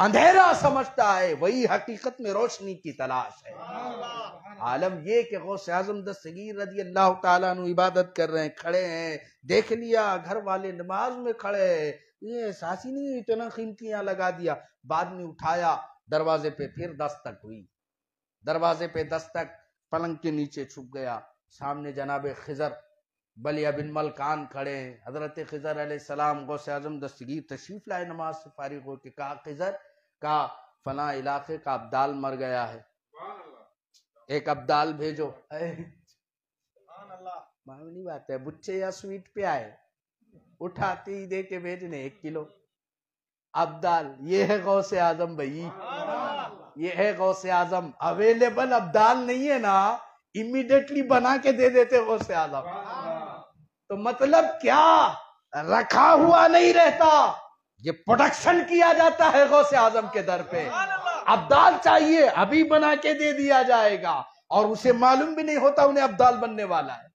اندھیرا سمجھتا ہے وہی حقیقت میں روشنی کی تلاش ہے۔ عالم یہ کہ غوث اعظم دستگیر رضی اللہ تعالیٰ عنہ عبادت کر رہے ہیں، کھڑے ہیں، دیکھ لیا گھر والے نماز میں کھڑے ہیں، یہ احساس ہی نہیں اتنا قیمتی یہاں لگا دیا۔ بعد میں اٹھایا، دروازے پہ پھر دستک ہوئی، دروازے پہ دستک، پلنگ کے نیچے چھپ گیا، سامنے جناب خضر بلیہ بن ملکان کھڑے ہیں۔ حضرت خضر علیہ السلام غوث اعظم دستگیر تشریف لائے، نماز سے فارغ ہو کے کہا خضر، کہا فلاں علاقے کا ابدال مر گیا ہے، ایک ابدال بھیجو۔ معمولی بات ہے، بچے یا سویٹ پہ آئے، اٹھاتے ہی دے کے بھیجنے 1 کلو ابدال۔ یہ ہے غوث اعظم بھائی، یہ ہے غوث اعظم۔ اویلیبل ابدال نہیں ہے نا، امیڈیٹلی بنا کے دے دیتے غوث اعظم۔ تو مطلب کیا، رکھا ہوا نہیں رہتا، یہ پروڈکشن کیا جاتا ہے غوث اعظم کے در پہ۔ ابدال چاہیے ابھی بنا کے دے دیا جائے گا، اور اسے معلوم بھی نہیں ہوتا انہیں ابدال بننے والا ہے۔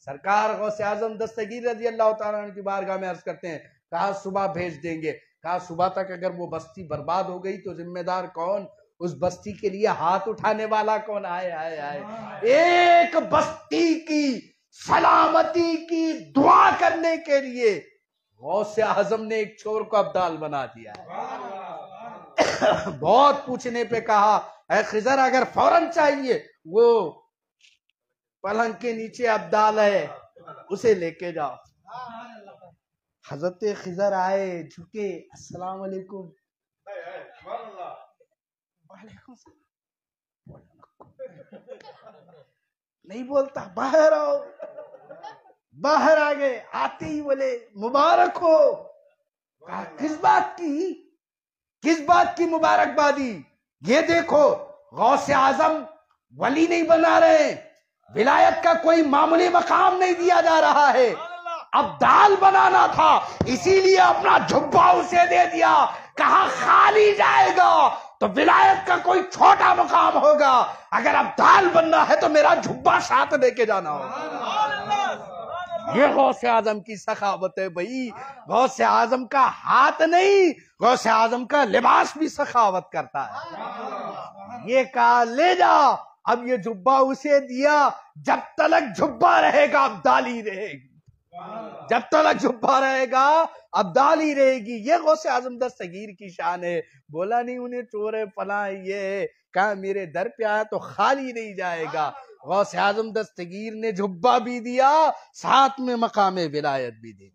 سرکار غوث اعظم دستگیر رضی اللہ تعالیٰ عنہ کی بارگاہ میں عرض کرتے ہیں، کہا صبح بھیج دیں گے، کہا صبح تک اگر وہ بستی برباد ہو گئی تو ذمہ دار کون؟ اس بستی کے لیے ہاتھ اٹھانے والا کون؟ آئے آئے آئے، ایک بستی کی سلامتی کی دعا کرنے کے لیے غوث اعظم نے ایک چور کو ابدال بنا دیا ہے۔ بہت پوچھنے پہ کہا اے خضر اگر فوراً چاہیے، وہ پلنگ کے نیچے ابدال ہے، اسے لے کے جاؤ۔ حضرت خضر آئے، جھکے، السلام علیکم، وعلیکم السلام، نہیں بولتا، باہر آؤ، باہر آ گئے، آتے ہی بولے مبارک ہو۔ کہا کس بات کی؟ کس بات کی مبارکبادی؟ یہ دیکھو غوث اعظم ولی نہیں بنا رہے، ولایت کا کوئی معمولی مقام نہیں دیا جا رہا ہے، ابدال بنانا تھا، اسی لیے اپنا جھبا اسے دے دیا، کہا خالی جائے گا تو ولایت کا کوئی چھوٹا مقام ہوگا، اگر ابدال بننا ہے تو میرا جھبا ساتھ لے کے جانا ہوگا۔ یہ غوث اعظم کی سخاوت ہے بھائی، غوث اعظم کا ہاتھ نہیں، غوث اعظم کا لباس بھی سخاوت کرتا ہے۔ یہ کہا لے جا، اب یہ جھبا اسے دیا، جب تلک جھبا رہے گا ابدالی رہے گی، جب تلک جھبا رہے گا ابدالی رہے گی۔ یہ غوث اعظم دستگیر کی شان ہے۔ بولا نہیں انہیں چور ہے فلاں یہ ہے، کہا میرے در پہ آیا تو خالی نہیں جائے گا۔ غوث اعظم دستگیر نے جھبا بھی دیا، ساتھ میں مقام ولایت بھی دی۔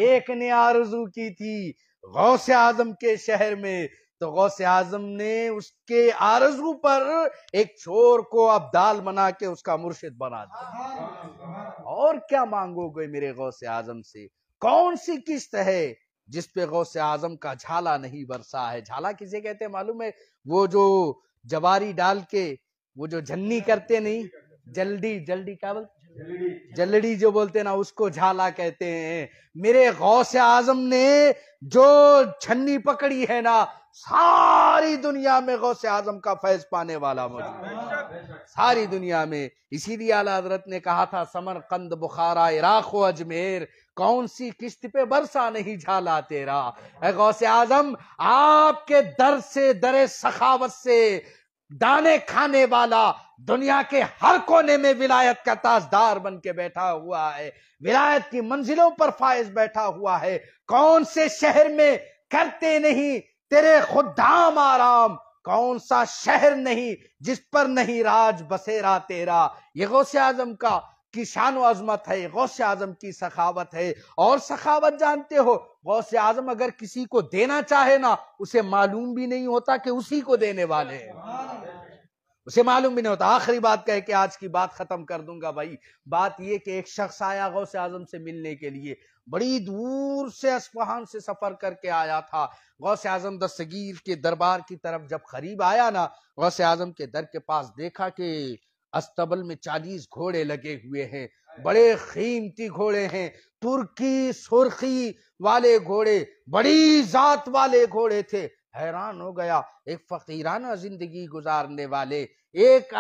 ایک نے آرزو کی تھی غوث اعظم کے شہر میں، تو غوث اعظم نے اس کے آرزو پر ایک چور کو ابدال بنا کے اس کا مرشد بنا دیا۔ اور کیا مانگو گے میرے غوث اعظم سے؟ کون سی قسط ہے جس پہ غوث اعظم کا جھالا نہیں برسا ہے؟ جھالا کسے کہتے ہیں معلوم ہے؟ وہ جو جواری ڈال کے وہ جو جھنی کرتے نہیں، جلدی کیا بولتے، جلڑی جو بولتے نا، اس کو جھالا کہتے ہیں۔ میرے غوث اعظم نے جو چھنی پکڑی ہے نا، ساری دنیا میں غوث اعظم کا فیض پانے والا موجود ہے، ساری دنیا میں۔ اسی لیے اعلیٰ حضرت نے کہا تھا سمرقند بخارا عراق و اجمیر، کون سی قسط پہ برسا نہیں جھالا تیرا۔ اے غوث اعظم، آپ کے در سے، در سخاوت سے دانے کھانے والا دنیا کے ہر کونے میں ولایت کا تاجدار بن کے بیٹھا ہوا ہے، ولایت کی منزلوں پر فائز بیٹھا ہوا ہے۔ کون سے شہر میں کرتے نہیں تیرے خدام آرام، کون سا شہر نہیں جس پر نہیں راج بسیرا تیرا۔ یہ غوث اعظم کی شان و عظمت ہے، غوث اعظم کی سخاوت ہے۔ اور سخاوت جانتے ہو، غوث اعظم اگر کسی کو دینا چاہے نا، اسے معلوم بھی نہیں ہوتا کہ اسی کو دینے والے ہیں، اسے معلوم بھی نہیں ہوتا۔ آخری بات کہہ کے آج کی بات ختم کر دوں گا بھائی۔ بات یہ کہ ایک شخص آیا غوث اعظم سے ملنے کے لیے، بڑی دور سے اصفہان سے سفر کر کے آیا تھا۔ غوث اعظم دستگیر کے دربار کی طرف جب قریب آیا نا، غوث اعظم کے در کے پاس دیکھا کہ استبل میں 40 گھوڑے لگے ہوئے ہیں، بڑے قیمتی گھوڑے ہیں، ترکی سرخی والے گھوڑے، بڑی ذات والے گھوڑے تھے۔ حیران ہو گیا، ایک فقیرانہ زندگی گزارنے والے، ایک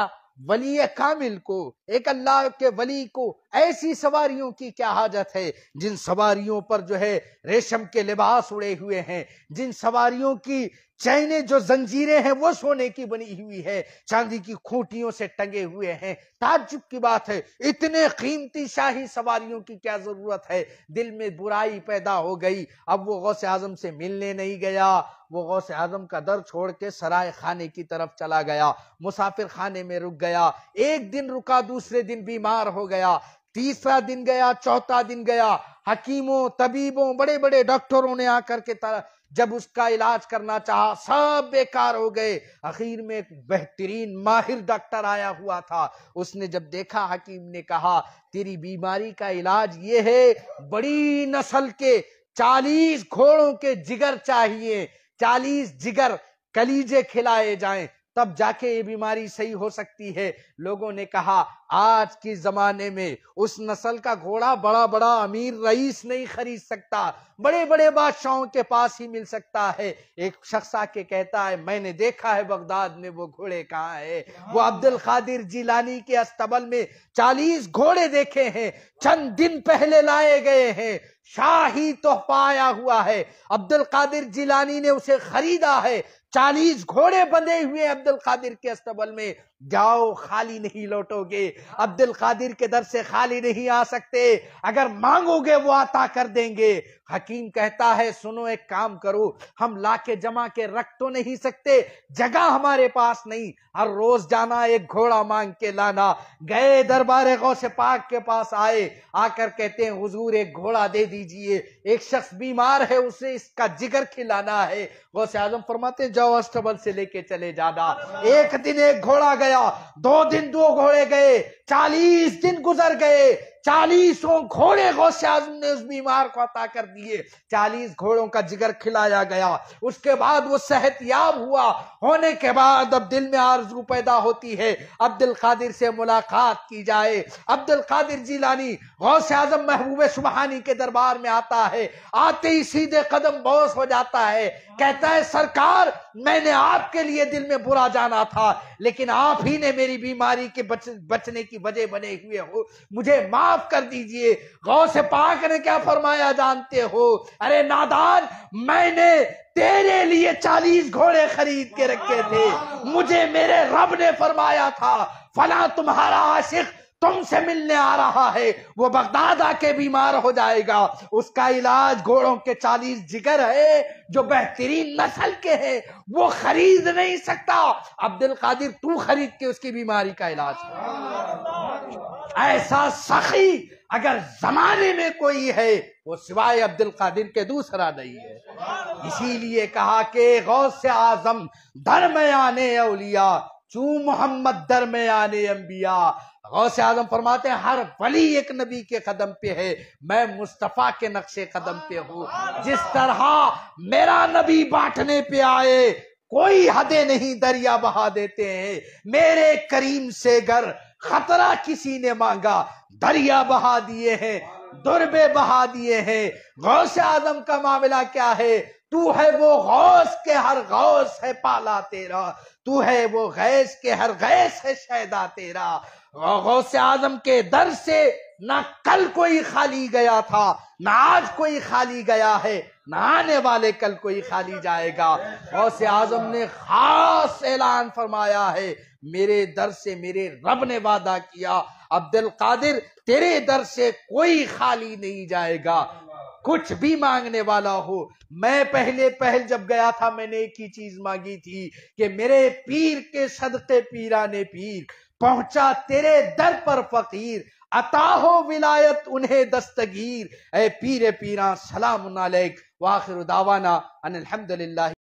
ولی کامل کو، ایک اللہ کے ولی کو ایسی سواریوں کی کیا حاجت ہے جن سواریوں پر جو ہے ریشم کے لباس اڑے ہوئے ہیں، جن سواریوں کی چینیں جو زنجیریں ہیں وہ سونے کی بنی ہوئی ہے، چاندی کی کھوٹیوں سے ٹنگے ہوئے ہیں۔ تعجب کی بات ہے، اتنے قیمتی شاہی سواریوں کی کیا ضرورت ہے؟ دل میں برائی پیدا ہو گئی۔ اب وہ غوث اعظم سے ملنے نہیں گیا، وہ غوث اعظم کا در چھوڑ کے سرائے خانے کی طرف چلا گیا، مسافر خانے میں رک گیا۔ ایک دن رکا، دوسرے دن بیمار ہو گیا، تیسرا دن گیا، چوتھا دن گیا۔ حکیموں، طبیبوں، بڑے بڑے ڈاکٹروں نے آ کر کے جب اس کا علاج کرنا چاہا، سب بیکار ہو گئے۔ اخیر میں ایک بہترین ماہر ڈاکٹر آیا ہوا تھا، اس نے جب دیکھا، حکیم نے کہا تیری بیماری کا علاج یہ ہے، بڑی نسل کے 40 گھوڑوں کے جگر چاہیے، 40 جگر کلیجے کھلائے جائیں، تب جا کے یہ بیماری صحیح ہو سکتی ہے۔ لوگوں نے کہا آج کے زمانے میں اس نسل کا گھوڑا بڑا بڑا امیر رئیس نہیں خرید سکتا، بڑے بڑے بادشاہوں کے پاس ہی مل سکتا ہے۔ ایک شخص آ کے کہتا ہے میں نے دیکھا ہے بغداد میں وہ گھوڑے کہاں ہے؟ وہ عبد القادر جیلانی کے استبل میں 40 گھوڑے دیکھے ہیں، چند دن پہلے لائے گئے ہیں، شاہی تحفہ آیا ہوا ہے، عبد القادر جیلانی نے اسے خریدا ہے، 40 گھوڑے بندھے ہوئے عبد القادر کے استبل میں، جاؤ خالی نہیں لوٹو گے، عبد القادر کے در سے خالی نہیں آ سکتے، اگر مانگو گے وہ عطا کر دیں گے۔ حکیم کہتا ہے سنو ایک کام کرو، ہم لا کے جمع کے رکھ تو نہیں سکتے، جگہ ہمارے پاس نہیں، ہر روز جانا ایک گھوڑا مانگ کے لانا۔ گئے دربار غوث پاک کے پاس آئے، آ کر کہتے ہیں حضور ایک گھوڑا دے دیجئے، ایک شخص بیمار ہے اسے اس کا جگر کھلانا ہے۔ غوث اعظم فرماتے ہیں جاؤ استبل سے لے کے چلے جانا۔ ایک دن ایک گھوڑا گیا، 2 دن 2 گھوڑے گئے، 40 دن گزر گئے، 40 گھوڑے غوث اعظم نے اس بیمار کو عطا کر دیے، 40 گھوڑوں کا جگر کھلایا گیا۔ اس کے بعد وہ صحت یاب ہوا، ہونے کے بعد اب دل میں آرزو پیدا ہوتی ہے عبد القادر سے ملاقات کی جائے۔ عبد القادر جیلانی غوث اعظم محبوب سبحانی کے دربار میں آتا ہے، آتے ہی سیدھے قدم بوس ہو جاتا ہے، کہتا ہے سرکار میں نے آپ کے لیے دل میں برا جانا تھا، لیکن آپ ہی نے میری بیماری کے بچنے کی وجہ بنے ہوئے ہو، مجھے معاف کر دیجئے۔ غوث پاک نے کیا فرمایا جانتے ہو؟ ارے نادان، میں نے تیرے لیے 40 گھوڑے خرید کے رکھے تھے، مجھے میرے رب نے فرمایا تھا فلاں تمہارا عاشق تم سے ملنے آ رہا ہے، وہ بغداد آ کے بیمار ہو جائے گا، اس کا علاج گھوڑوں کے 40 جگر ہے جو بہترین نسل کے ہیں، وہ خرید نہیں سکتا، عبد القادر تو خرید کے اس کی بیماری کا علاج کر۔ ایسا سخی اگر زمانے میں کوئی ہے وہ سوائے عبد القادر کے دوسرا نہیں ہے۔ اسی لیے کہا کہ غوث اعظم درمیان اولیاء چوں محمد درمیان انبیاء۔ غوث اعظم فرماتے ہیں ہر ولی ایک نبی کے قدم پہ ہے، میں مصطفیٰ کے نقش قدم پہ ہوں، جس طرح میرا نبی بانٹنے پہ آئے کوئی حدیں نہیں دریا بہا دیتے ہیں، میرے کریم سے گر خطرہ کسی نے مانگا دریا بہا دیے ہیں، دربے بہا دیے ہیں۔ غوث اعظم کا معاملہ کیا ہے؟ تو ہے وہ غوث کے ہر غوث ہے پالا تیرا، تو ہے وہ غیث کے ہر غیث ہے شیدا تیرا۔ غوث اعظم کے در سے نہ کل کوئی خالی گیا تھا، نہ آج کوئی خالی گیا ہے، نہ آنے والے کل کوئی خالی جائے گا۔ غوث اعظم نے خاص اعلان فرمایا ہے میرے در سے میرے رب نے وعدہ کیا عبد القادر تیرے در سے کوئی خالی نہیں جائے گا، کچھ بھی مانگنے والا ہو۔ میں پہل جب گیا تھا میں نے ایک ہی چیز مانگی تھی کہ میرے پیر کے صدقے پیران پیر پہنچا تیرے در پر فقیر، عطا ہو ولایت انہیں دستگیر، اے پیر پیراں سلام علیک، وآخر دعوانا ان الحمدللہ۔